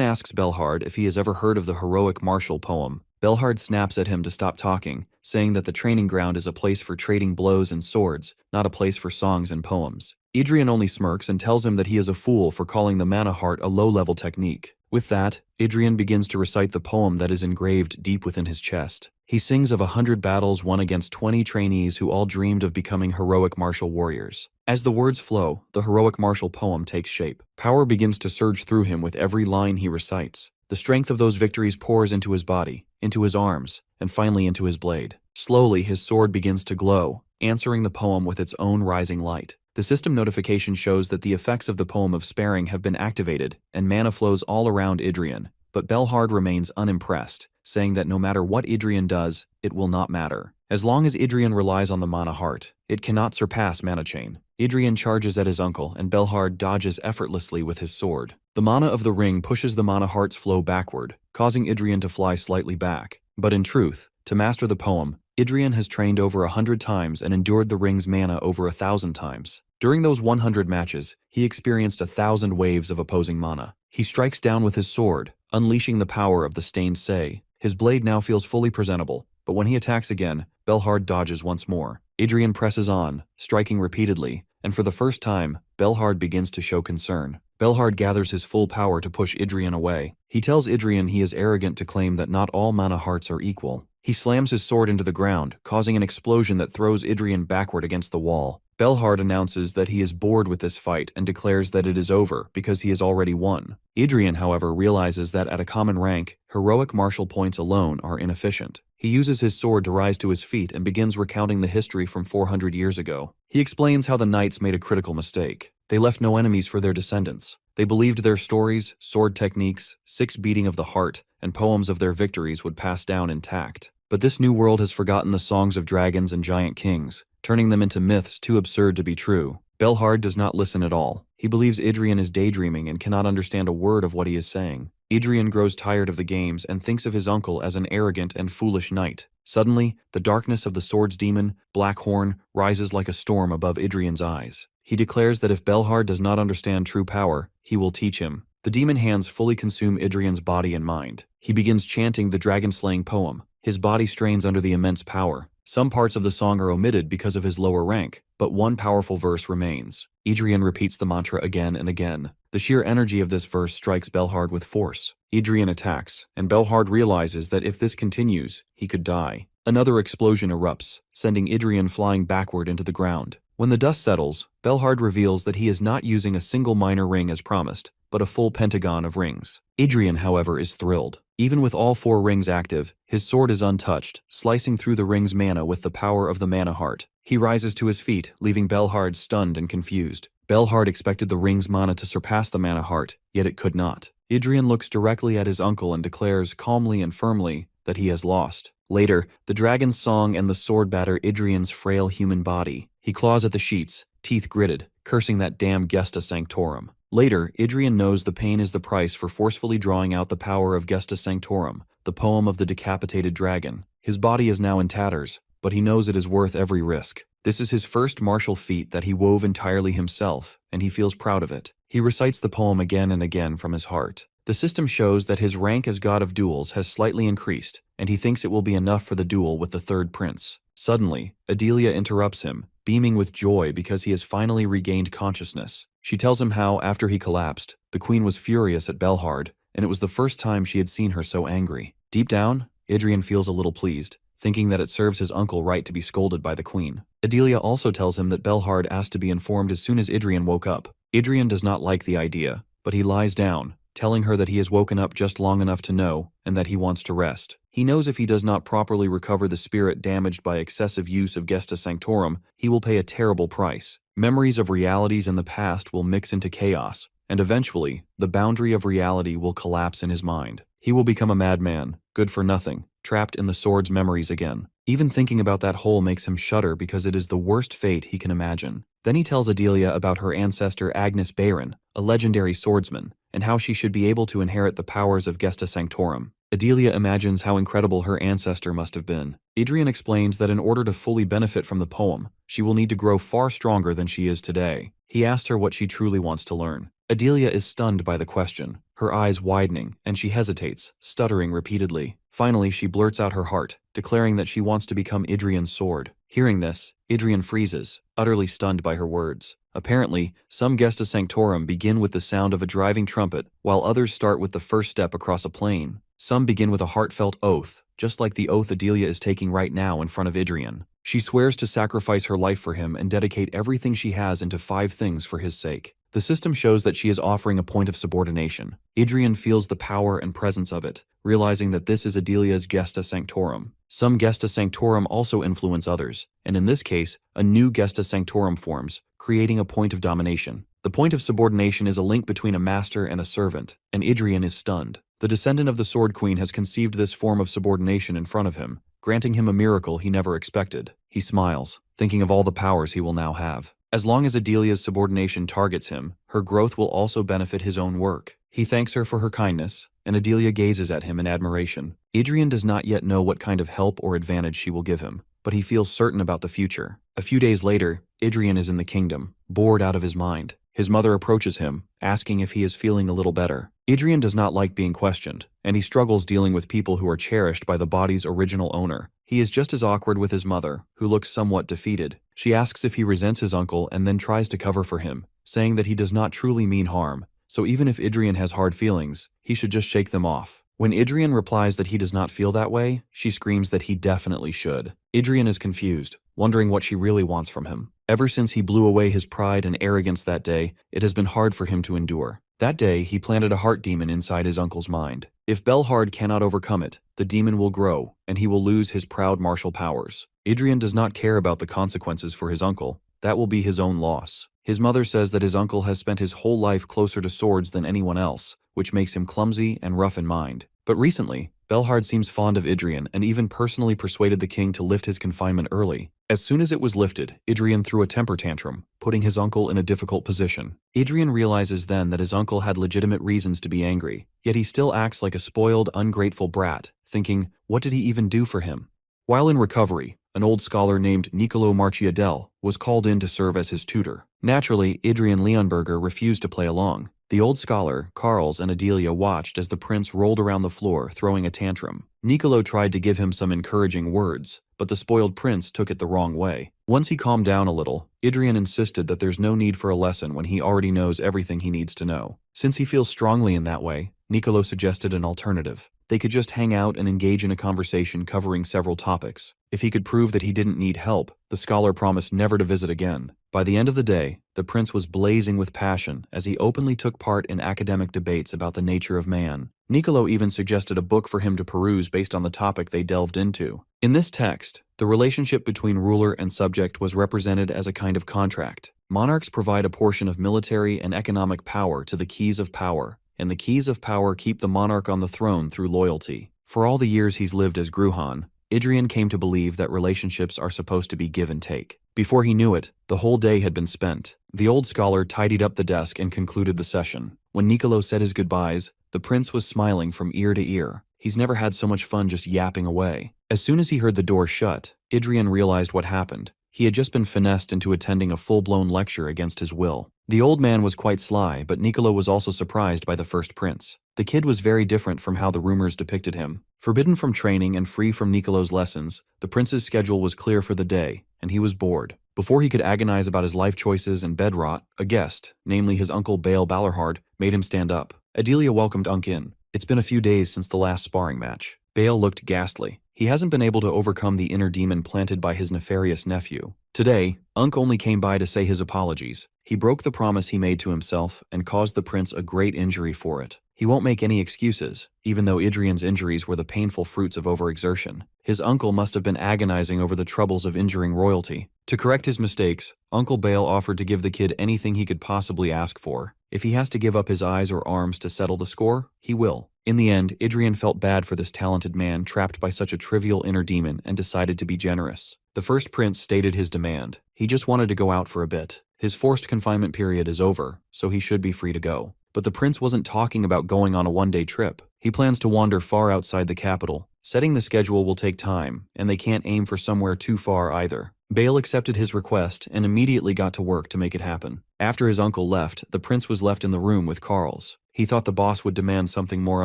asks Belhard if he has ever heard of the heroic martial poem. Belhard snaps at him to stop talking, saying that the training ground is a place for trading blows and swords, not a place for songs and poems. Idrian only smirks and tells him that he is a fool for calling the mana heart a low-level technique. With that, Idrian begins to recite the poem that is engraved deep within his chest. He sings of 100 battles won against 20 trainees who all dreamed of becoming heroic martial warriors. As the words flow, the heroic martial poem takes shape. Power begins to surge through him with every line he recites. The strength of those victories pours into his body, into his arms, and finally into his blade. Slowly, his sword begins to glow, answering the poem with its own rising light. The system notification shows that the effects of the poem of sparing have been activated, and mana flows all around Idrian, but Belhard remains unimpressed, saying that no matter what Idrian does, it will not matter. As long as Idrian relies on the mana heart, it cannot surpass mana chain. Idrian charges at his uncle, and Belhard dodges effortlessly with his sword. The mana of the ring pushes the mana heart's flow backward, causing Idrian to fly slightly back. But in truth, to master the poem, Idrian has trained over 100 times and endured the ring's mana over 1,000 times. During those 100 matches, he experienced 1,000 waves of opposing mana. He strikes down with his sword, unleashing the power of the stained say. His blade now feels fully presentable, but when he attacks again, Belhard dodges once more. Idrian presses on, striking repeatedly, and for the first time, Belhard begins to show concern. Belhard gathers his full power to push Idrian away. He tells Idrian he is arrogant to claim that not all mana hearts are equal. He slams his sword into the ground, causing an explosion that throws Idrian backward against the wall. Belhard announces that he is bored with this fight and declares that it is over because he has already won. Idrian, however, realizes that at a common rank, heroic martial points alone are inefficient. He uses his sword to rise to his feet and begins recounting the history from 400 years ago. He explains how the knights made a critical mistake. They left no enemies for their descendants. They believed their stories, sword techniques, six beating of the heart, and poems of their victories would pass down intact. But this new world has forgotten the songs of dragons and giant kings, turning them into myths too absurd to be true. Belhard does not listen at all. He believes Idrian is daydreaming and cannot understand a word of what he is saying. Idrian grows tired of the games and thinks of his uncle as an arrogant and foolish knight. Suddenly, the darkness of the sword's demon, Blackhorn, rises like a storm above Idrian's eyes. He declares that if Belhard does not understand true power, he will teach him. The demon hands fully consume Idrian's body and mind. He begins chanting the dragon-slaying poem. His body strains under the immense power. Some parts of the song are omitted because of his lower rank, but one powerful verse remains. Idrian repeats the mantra again and again. The sheer energy of this verse strikes Belhard with force. Idrian attacks, and Belhard realizes that if this continues, he could die. Another explosion erupts, sending Idrian flying backward into the ground. When the dust settles, Belhard reveals that he is not using a single minor ring as promised, but a full pentagon of rings. Idrian, however, is thrilled. Even with all 4 rings active, his sword is untouched, slicing through the ring's mana with the power of the mana heart. He rises to his feet, leaving Belhard stunned and confused. Belhard expected the ring's mana to surpass the mana heart, yet it could not. Idrian looks directly at his uncle and declares calmly and firmly that he has lost. Later, the dragon's song and the sword batter Idrian's frail human body. He claws at the sheets, teeth gritted, cursing that damn Gesta Sanctorum. Later, Idrian knows the pain is the price for forcefully drawing out the power of Gesta Sanctorum, the poem of the decapitated dragon. His body is now in tatters, but he knows it is worth every risk. This is his first martial feat that he wove entirely himself, and he feels proud of it. He recites the poem again and again from his heart. The system shows that his rank as god of duels has slightly increased, and he thinks it will be enough for the duel with the third prince. Suddenly, Adelia interrupts him, beaming with joy because he has finally regained consciousness. She tells him how, after he collapsed, the queen was furious at Belhard, and it was the first time she had seen her so angry. Deep down, Idrian feels a little pleased, thinking that it serves his uncle right to be scolded by the queen. Adelia also tells him that Belhard asked to be informed as soon as Idrian woke up. Adrian does not like the idea, but he lies down, telling her that he has woken up just long enough to know, and that he wants to rest. He knows if he does not properly recover the spirit damaged by excessive use of gesta sanctorum, he will pay a terrible price. Memories of realities in the past will mix into chaos, and eventually, the boundary of reality will collapse in his mind. He will become a madman, good for nothing, trapped in the sword's memories again. Even thinking about that hole makes him shudder because it is the worst fate he can imagine. Then he tells Adelia about her ancestor Agnes Bayron, a legendary swordsman, and how she should be able to inherit the powers of gesta sanctorum. Adelia imagines how incredible her ancestor must have been. Adrian explains that in order to fully benefit from the poem, she will need to grow far stronger than she is today. He asks her what she truly wants to learn. Adelia is stunned by the question, her eyes widening, and she hesitates, stuttering repeatedly. Finally, she blurts out her heart, declaring that she wants to become Adrian's sword. Hearing this, Adrian freezes, utterly stunned by her words. Apparently, some gesta sanctorum begin with the sound of a driving trumpet, while others start with the first step across a plain. Some begin with a heartfelt oath, just like the oath Adelia is taking right now in front of Adrian. She swears to sacrifice her life for him and dedicate everything she has into 5 things for his sake. The system shows that she is offering a point of subordination. Adrian feels the power and presence of it, realizing that this is Adelia's gesta sanctorum. Some gesta sanctorum also influence others, and in this case, a new gesta sanctorum forms, creating a point of domination. The point of subordination is a link between a master and a servant, and Adrian is stunned. The descendant of the Sword Queen has conceived this form of subordination in front of him, granting him a miracle he never expected. He smiles, thinking of all the powers he will now have. As long as Adelia's subordination targets him, her growth will also benefit his own work. He thanks her for her kindness, and Adelia gazes at him in admiration. Adrian does not yet know what kind of help or advantage she will give him, but he feels certain about the future. A few days later, Adrian is in the kingdom, bored out of his mind. His mother approaches him, asking if he is feeling a little better. Adrian does not like being questioned, and he struggles dealing with people who are cherished by the body's original owner. He is just as awkward with his mother, who looks somewhat defeated. She asks if he resents his uncle and then tries to cover for him, saying that he does not truly mean harm, so even if Adrian has hard feelings, he should just shake them off. When Adrian replies that he does not feel that way, she screams that he definitely should. Adrian is confused, wondering what she really wants from him. Ever since he blew away his pride and arrogance that day, it has been hard for him to endure. That day, he planted a heart demon inside his uncle's mind. If Belhard cannot overcome it, the demon will grow, and he will lose his proud martial powers. Adrian does not care about the consequences for his uncle. That will be his own loss. His mother says that his uncle has spent his whole life closer to swords than anyone else, which makes him clumsy and rough in mind. But recently, Belhard seems fond of Adrian and even personally persuaded the king to lift his confinement early. As soon as it was lifted, Adrian threw a temper tantrum, putting his uncle in a difficult position. Adrian realizes then that his uncle had legitimate reasons to be angry, yet he still acts like a spoiled, ungrateful brat, thinking, what did he even do for him? While in recovery, an old scholar named Niccolo Marciadel was called in to serve as his tutor. Naturally, Adrian Leonberger refused to play along. The old scholar, Carls, and Adelia watched as the prince rolled around the floor, throwing a tantrum. Niccolo tried to give him some encouraging words, but the spoiled prince took it the wrong way. Once he calmed down a little, Adrian insisted that there's no need for a lesson when he already knows everything he needs to know. Since he feels strongly in that way, Niccolo suggested an alternative. They could just hang out and engage in a conversation covering several topics. If he could prove that he didn't need help, the scholar promised never to visit again. By the end of the day, the prince was blazing with passion as he openly took part in academic debates about the nature of man. Niccolo even suggested a book for him to peruse based on the topic they delved into. In this text, the relationship between ruler and subject was represented as a kind of contract. Monarchs provide a portion of military and economic power to the keys of power, and the keys of power keep the monarch on the throne through loyalty. For all the years he's lived as Gruhan, Adrian came to believe that relationships are supposed to be give and take. Before he knew it, the whole day had been spent. The old scholar tidied up the desk and concluded the session. When Niccolo said his goodbyes, the prince was smiling from ear to ear. He's never had so much fun just yapping away. As soon as he heard the door shut, Adrian realized what happened. He had just been finessed into attending a full-blown lecture against his will. The old man was quite sly, but Niccolo was also surprised by the first prince. The kid was very different from how the rumors depicted him. Forbidden from training and free from Niccolo's lessons, the prince's schedule was clear for the day, and he was bored. Before he could agonize about his life choices and bed rot, a guest, namely his uncle Bael Balerhard, made him stand up. Adelia welcomed Unk in. It's been a few days since the last sparring match. Bael looked ghastly. He hasn't been able to overcome the inner demon planted by his nefarious nephew. Today, Unk only came by to say his apologies. He broke the promise he made to himself and caused the prince a great injury for it. He won't make any excuses, even though Idrian's injuries were the painful fruits of overexertion. His uncle must have been agonizing over the troubles of injuring royalty. To correct his mistakes, Uncle Bale offered to give the kid anything he could possibly ask for. If he has to give up his eyes or arms to settle the score, he will. In the end, Idrian felt bad for this talented man trapped by such a trivial inner demon and decided to be generous. The first prince stated his demand. He just wanted to go out for a bit. His forced confinement period is over, so he should be free to go. But the prince wasn't talking about going on a one-day trip. He plans to wander far outside the capital. Setting the schedule will take time, and they can't aim for somewhere too far either. Bale accepted his request and immediately got to work to make it happen. After his uncle left, the prince was left in the room with Carls. He thought the boss would demand something more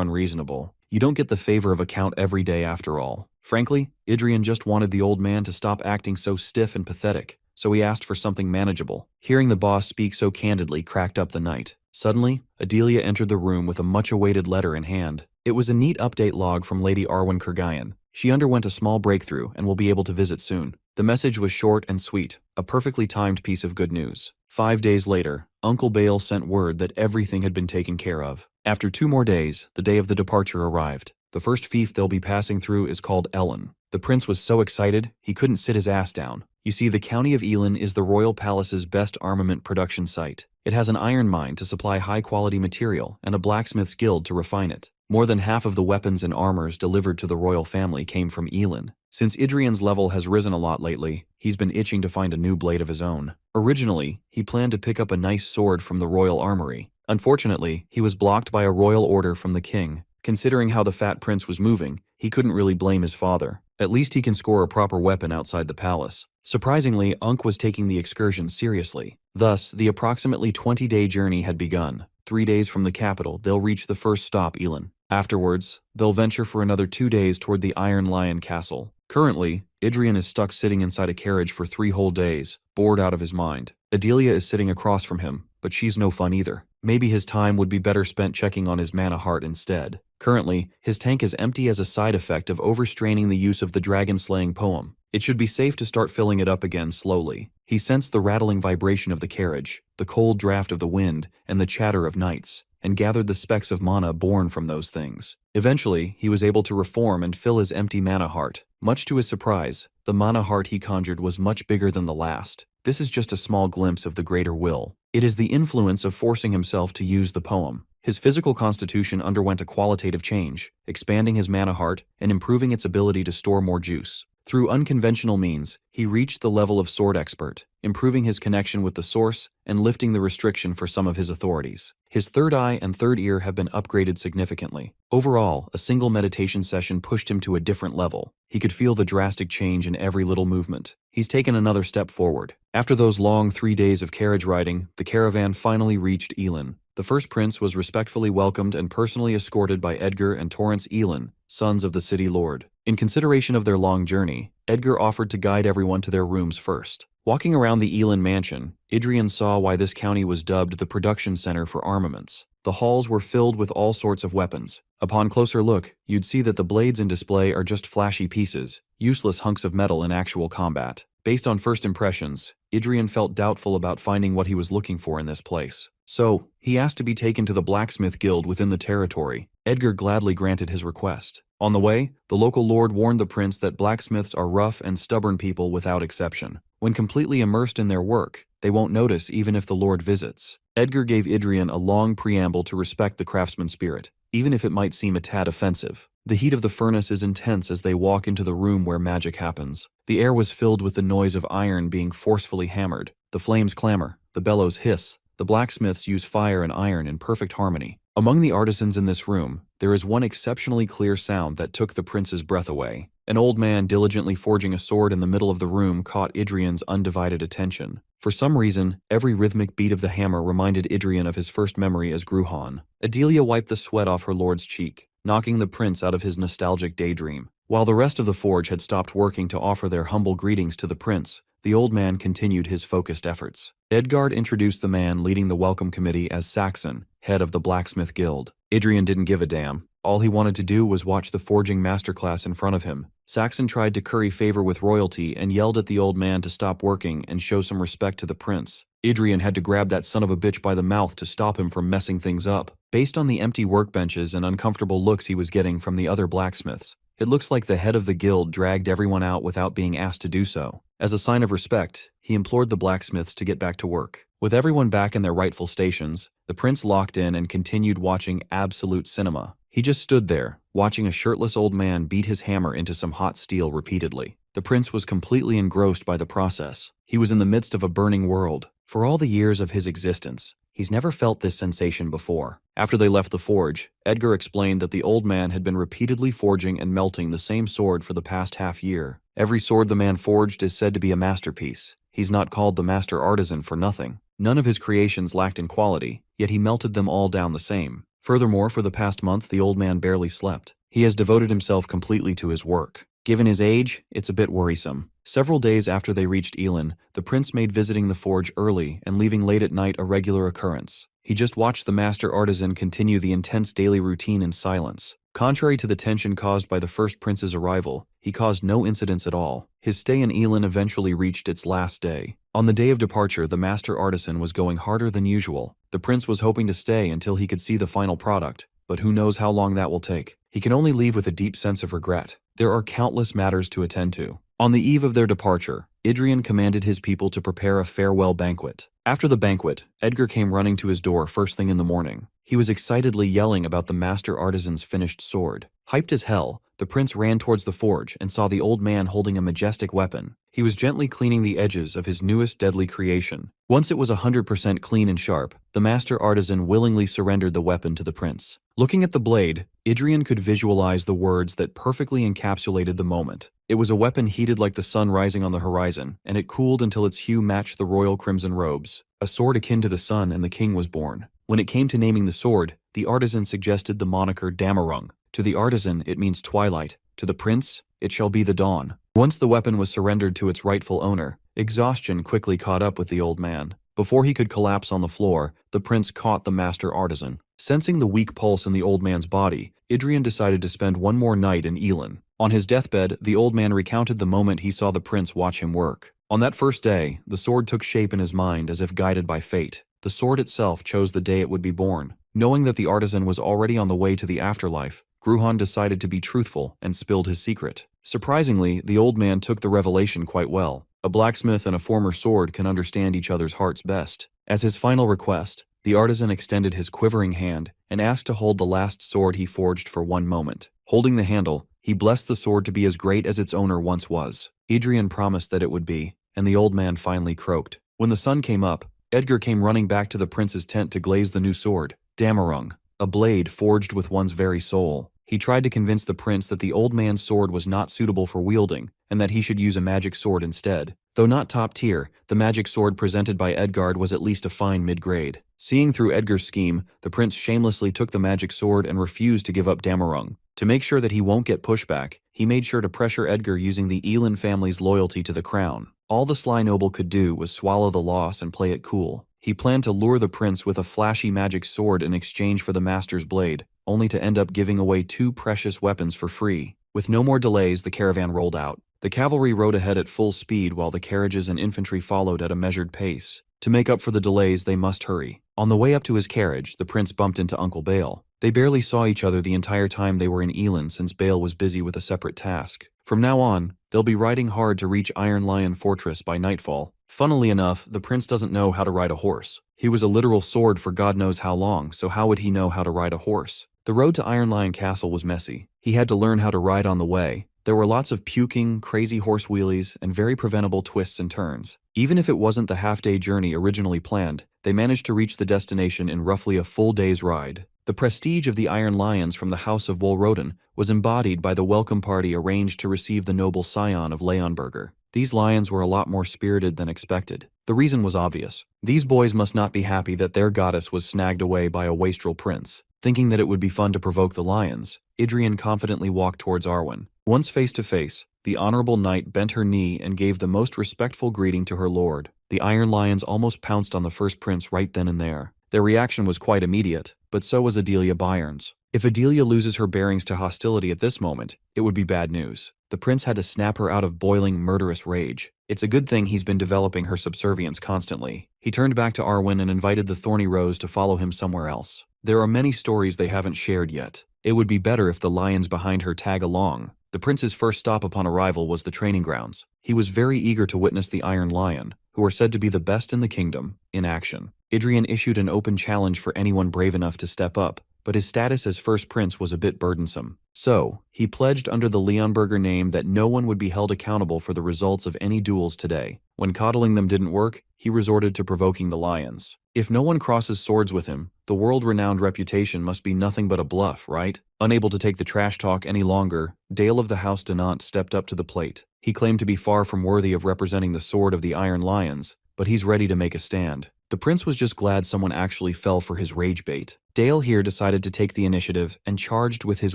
unreasonable. You don't get the favor of a count every day after all. Frankly, Idrian just wanted the old man to stop acting so stiff and pathetic, so he asked for something manageable. Hearing the boss speak so candidly cracked up the night. Suddenly, Adelia entered the room with a much-awaited letter in hand. It was a neat update log from Lady Arwen Kurgayan. She underwent a small breakthrough and will be able to visit soon. The message was short and sweet, a perfectly timed piece of good news. 5 days later, Uncle Bale sent word that everything had been taken care of. After 2 more days, the day of the departure arrived. The first fief they'll be passing through is called Ellen. The prince was so excited, he couldn't sit his ass down. You see, the county of Elin is the royal palace's best armament production site. It has an iron mine to supply high-quality material and a blacksmith's guild to refine it. More than half of the weapons and armors delivered to the royal family came from Elin. Since Idrian's level has risen a lot lately, he's been itching to find a new blade of his own. Originally, he planned to pick up a nice sword from the royal armory. Unfortunately, he was blocked by a royal order from the king. Considering how the fat prince was moving, he couldn't really blame his father. At least he can score a proper weapon outside the palace. Surprisingly, Unk was taking the excursion seriously. Thus, the approximately 20-day journey had begun. 3 days from the capital, they'll reach the first stop, Elin. Afterwards, they'll venture for another 2 days toward the Iron Lion Castle. Currently, Idrian is stuck sitting inside a carriage for 3 whole days, bored out of his mind. Adelia is sitting across from him, but she's no fun either. Maybe his time would be better spent checking on his mana heart instead. Currently, his tank is empty as a side effect of overstraining the use of the dragon-slaying poem. It should be safe to start filling it up again slowly. He sensed the rattling vibration of the carriage, the cold draft of the wind, and the chatter of knights, and gathered the specks of mana born from those things. Eventually, he was able to reform and fill his empty mana heart. Much to his surprise, the mana heart he conjured was much bigger than the last. This is just a small glimpse of the greater will. It is the influence of forcing himself to use the poem. His physical constitution underwent a qualitative change, expanding his mana heart and improving its ability to store more juice. Through unconventional means, he reached the level of sword expert, improving his connection with the source and lifting the restriction for some of his authorities. His third eye and third ear have been upgraded significantly. Overall, a single meditation session pushed him to a different level. He could feel the drastic change in every little movement. He's taken another step forward. After those long 3 days of carriage riding, the caravan finally reached Elin. The first prince was respectfully welcomed and personally escorted by Edgar and Torrance Elin, sons of the city lord. In consideration of their long journey, Edgar offered to guide everyone to their rooms first. Walking around the Elin mansion, Idrian saw why this county was dubbed the production center for armaments. The halls were filled with all sorts of weapons. Upon closer look, you'd see that the blades in display are just flashy pieces, useless hunks of metal in actual combat. Based on first impressions, Idrian felt doubtful about finding what he was looking for in this place. So, he asked to be taken to the blacksmith guild within the territory. Edgar gladly granted his request. On the way, the local lord warned the prince that blacksmiths are rough and stubborn people without exception. When completely immersed in their work, they won't notice even if the lord visits. Edgar gave Idrian a long preamble to respect the craftsman's spirit, even if it might seem a tad offensive. The heat of the furnace is intense as they walk into the room where magic happens. The air was filled with the noise of iron being forcefully hammered. The flames clamor, the bellows hiss. The blacksmiths use fire and iron in perfect harmony. Among the artisans in this room, there is one exceptionally clear sound that took the prince's breath away. An old man diligently forging a sword in the middle of the room caught Idrian's undivided attention. For some reason, every rhythmic beat of the hammer reminded Idrian of his first memory as Gruhan. Adelia wiped the sweat off her lord's cheek, knocking the prince out of his nostalgic daydream. While the rest of the forge had stopped working to offer their humble greetings to the prince, the old man continued his focused efforts. Edgard introduced the man leading the welcome committee as Saxon, head of the blacksmith guild. Idrian didn't give a damn. All he wanted to do was watch the forging masterclass in front of him. Saxon tried to curry favor with royalty and yelled at the old man to stop working and show some respect to the prince. Adrian had to grab that son of a bitch by the mouth to stop him from messing things up. Based on the empty workbenches and uncomfortable looks he was getting from the other blacksmiths, it looks like the head of the guild dragged everyone out without being asked to do so. As a sign of respect, he implored the blacksmiths to get back to work. With everyone back in their rightful stations, the prince locked in and continued watching absolute cinema. He just stood there, watching a shirtless old man beat his hammer into some hot steel repeatedly. The prince was completely engrossed by the process. He was in the midst of a burning world. For all the years of his existence, he's never felt this sensation before. After they left the forge, Edgar explained that the old man had been repeatedly forging and melting the same sword for the past half year. Every sword the man forged is said to be a masterpiece. He's not called the master artisan for nothing. None of his creations lacked in quality, yet he melted them all down the same. Furthermore, for the past month, the old man barely slept. He has devoted himself completely to his work. Given his age, it's a bit worrisome. Several days after they reached Elin, the prince made visiting the forge early and leaving late at night a regular occurrence. He just watched the master artisan continue the intense daily routine in silence. Contrary to the tension caused by the first prince's arrival, he caused no incidents at all. His stay in Elin eventually reached its last day. On the day of departure, the master artisan was going harder than usual. The prince was hoping to stay until he could see the final product, but who knows how long that will take. He can only leave with a deep sense of regret. There are countless matters to attend to. On the eve of their departure, Adrian commanded his people to prepare a farewell banquet. After the banquet, Edgar came running to his door first thing in the morning. He was excitedly yelling about the master artisan's finished sword. Hyped as hell, the prince ran towards the forge and saw the old man holding a majestic weapon. He was gently cleaning the edges of his newest deadly creation. Once it was 100% clean and sharp, the master artisan willingly surrendered the weapon to the prince. Looking at the blade, Adrian could visualize the words that perfectly encapsulated the moment. It was a weapon heated like the sun rising on the horizon, and it cooled until its hue matched the royal crimson robes. A sword akin to the sun, and the king was born. When it came to naming the sword, the artisan suggested the moniker Damarung. To the artisan, it means twilight. To the prince, it shall be the dawn. Once the weapon was surrendered to its rightful owner, exhaustion quickly caught up with the old man. Before he could collapse on the floor, the prince caught the master artisan. Sensing the weak pulse in the old man's body, Adrian decided to spend one more night in Elin. On his deathbed, the old man recounted the moment he saw the prince watch him work. On that first day, the sword took shape in his mind as if guided by fate. The sword itself chose the day it would be born. Knowing that the artisan was already on the way to the afterlife, Gruhan decided to be truthful and spilled his secret. Surprisingly, the old man took the revelation quite well. A blacksmith and a former sword can understand each other's hearts best. As his final request, the artisan extended his quivering hand and asked to hold the last sword he forged for one moment. Holding the handle, he blessed the sword to be as great as its owner once was. Adrian promised that it would be, and the old man finally croaked. When the sun came up, Edgar came running back to the prince's tent to glaze the new sword, Damarung, a blade forged with one's very soul. He tried to convince the prince that the old man's sword was not suitable for wielding, and that he should use a magic sword instead. Though not top tier, the magic sword presented by Edgard was at least a fine mid-grade. Seeing through Edgar's scheme, the prince shamelessly took the magic sword and refused to give up Damarung. To make sure that he won't get pushback, he made sure to pressure Edgar using the Elin family's loyalty to the crown. All the sly noble could do was swallow the loss and play it cool. He planned to lure the prince with a flashy magic sword in exchange for the master's blade, only to end up giving away two precious weapons for free. With no more delays, the caravan rolled out. The cavalry rode ahead at full speed while the carriages and infantry followed at a measured pace. To make up for the delays, they must hurry. On the way up to his carriage, the prince bumped into Uncle Bale. They barely saw each other the entire time they were in Elin since Bale was busy with a separate task. From now on, they'll be riding hard to reach Iron Lion Fortress by nightfall. Funnily enough, the prince doesn't know how to ride a horse. He was a literal sword for God knows how long, so how would he know how to ride a horse? The road to Iron Lion Castle was messy. He had to learn how to ride on the way. There were lots of puking, crazy horse wheelies, and very preventable twists and turns. Even if it wasn't the half-day journey originally planned, they managed to reach the destination in roughly a full day's ride. The prestige of the Iron Lions from the House of Wolroden was embodied by the welcome party arranged to receive the noble scion of Leonberger. These lions were a lot more spirited than expected. The reason was obvious. These boys must not be happy that their goddess was snagged away by a wastrel prince. Thinking that it would be fun to provoke the lions, Adrian confidently walked towards Arwen. Once face to face, the honorable knight bent her knee and gave the most respectful greeting to her lord. The Iron Lions almost pounced on the first prince right then and there. Their reaction was quite immediate, but so was Adelia Bayern's. If Adelia loses her bearings to hostility at this moment, it would be bad news. The prince had to snap her out of boiling, murderous rage. It's a good thing he's been developing her subservience constantly. He turned back to Arwen and invited the Thorny Rose to follow him somewhere else. There are many stories they haven't shared yet. It would be better if the lions behind her tag along. The prince's first stop upon arrival was the training grounds. He was very eager to witness the Iron Lion, who are said to be the best in the kingdom, in action. Idrian issued an open challenge for anyone brave enough to step up, but his status as first prince was a bit burdensome. So, he pledged under the Leonberger name that no one would be held accountable for the results of any duels today. When coddling them didn't work, he resorted to provoking the lions. If no one crosses swords with him, the world-renowned reputation must be nothing but a bluff, right? Unable to take the trash talk any longer, Dale of the House Donant stepped up to the plate. He claimed to be far from worthy of representing the sword of the Iron Lions, but he's ready to make a stand. The prince was just glad someone actually fell for his rage bait. Dale here decided to take the initiative and charged with his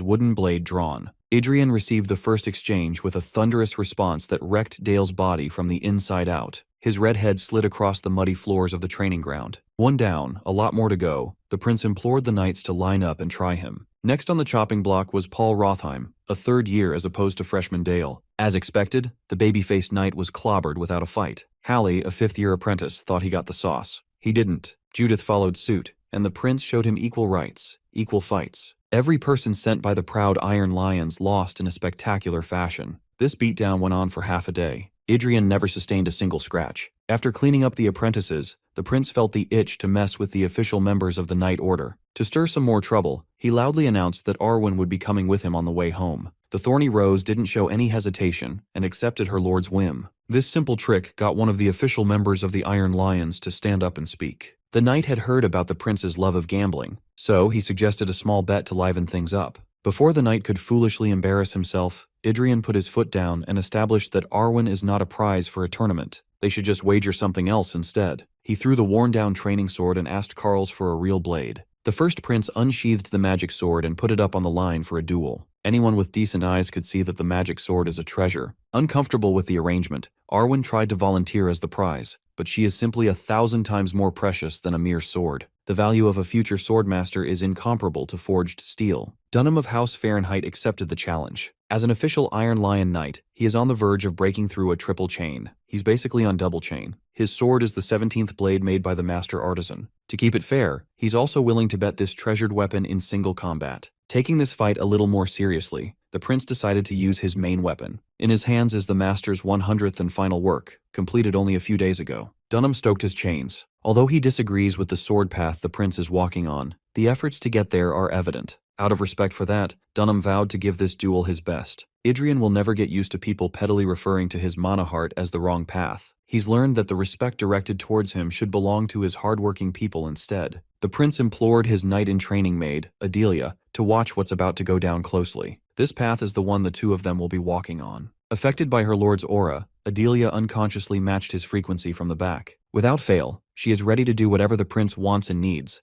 wooden blade drawn. Idrian received the first exchange with a thunderous response that wrecked Dale's body from the inside out. His red head slid across the muddy floors of the training ground. One down, a lot more to go, the prince implored the knights to line up and try him. Next on the chopping block was Paul Rothheim, a third year as opposed to freshman Dale. As expected, the baby-faced knight was clobbered without a fight. Hallie, a fifth-year apprentice, thought he got the sauce. He didn't. Judith followed suit, and the prince showed him equal rights, equal fights. Every person sent by the proud Iron Lions lost in a spectacular fashion. This beatdown went on for half a day. Idrian never sustained a single scratch. After cleaning up the apprentices, the prince felt the itch to mess with the official members of the Knight Order. To stir some more trouble, he loudly announced that Arwen would be coming with him on the way home. The Thorny Rose didn't show any hesitation and accepted her lord's whim. This simple trick got one of the official members of the Iron Lions to stand up and speak. The knight had heard about the prince's love of gambling, so he suggested a small bet to liven things up. Before the knight could foolishly embarrass himself, Idrian put his foot down and established that Arwen is not a prize for a tournament. They should just wager something else instead. He threw the worn-down training sword and asked Carls for a real blade. The first prince unsheathed the magic sword and put it up on the line for a duel. Anyone with decent eyes could see that the magic sword is a treasure. Uncomfortable with the arrangement, Arwen tried to volunteer as the prize, but she is simply 1,000 times more precious than a mere sword. The value of a future swordmaster is incomparable to forged steel. Dunham of House Fahrenheit accepted the challenge. As an official Iron Lion Knight, he is on the verge of breaking through a triple chain. He's basically on double chain. His sword is the 17th blade made by the master artisan. To keep it fair, he's also willing to bet this treasured weapon in single combat. Taking this fight a little more seriously, the prince decided to use his main weapon. In his hands is the master's 100th and final work, completed only a few days ago. Dunham stoked his chains. Although he disagrees with the sword path the prince is walking on, the efforts to get there are evident. Out of respect for that, Dunham vowed to give this duel his best. Idrian will never get used to people pettily referring to his mana heart as the wrong path. He's learned that the respect directed towards him should belong to his hardworking people instead. The prince implored his knight-in-training maid, Adelia, to watch what's about to go down closely. This path is the one the two of them will be walking on. Affected by her lord's aura, Adelia unconsciously matched his frequency from the back. Without fail, she is ready to do whatever the prince wants and needs.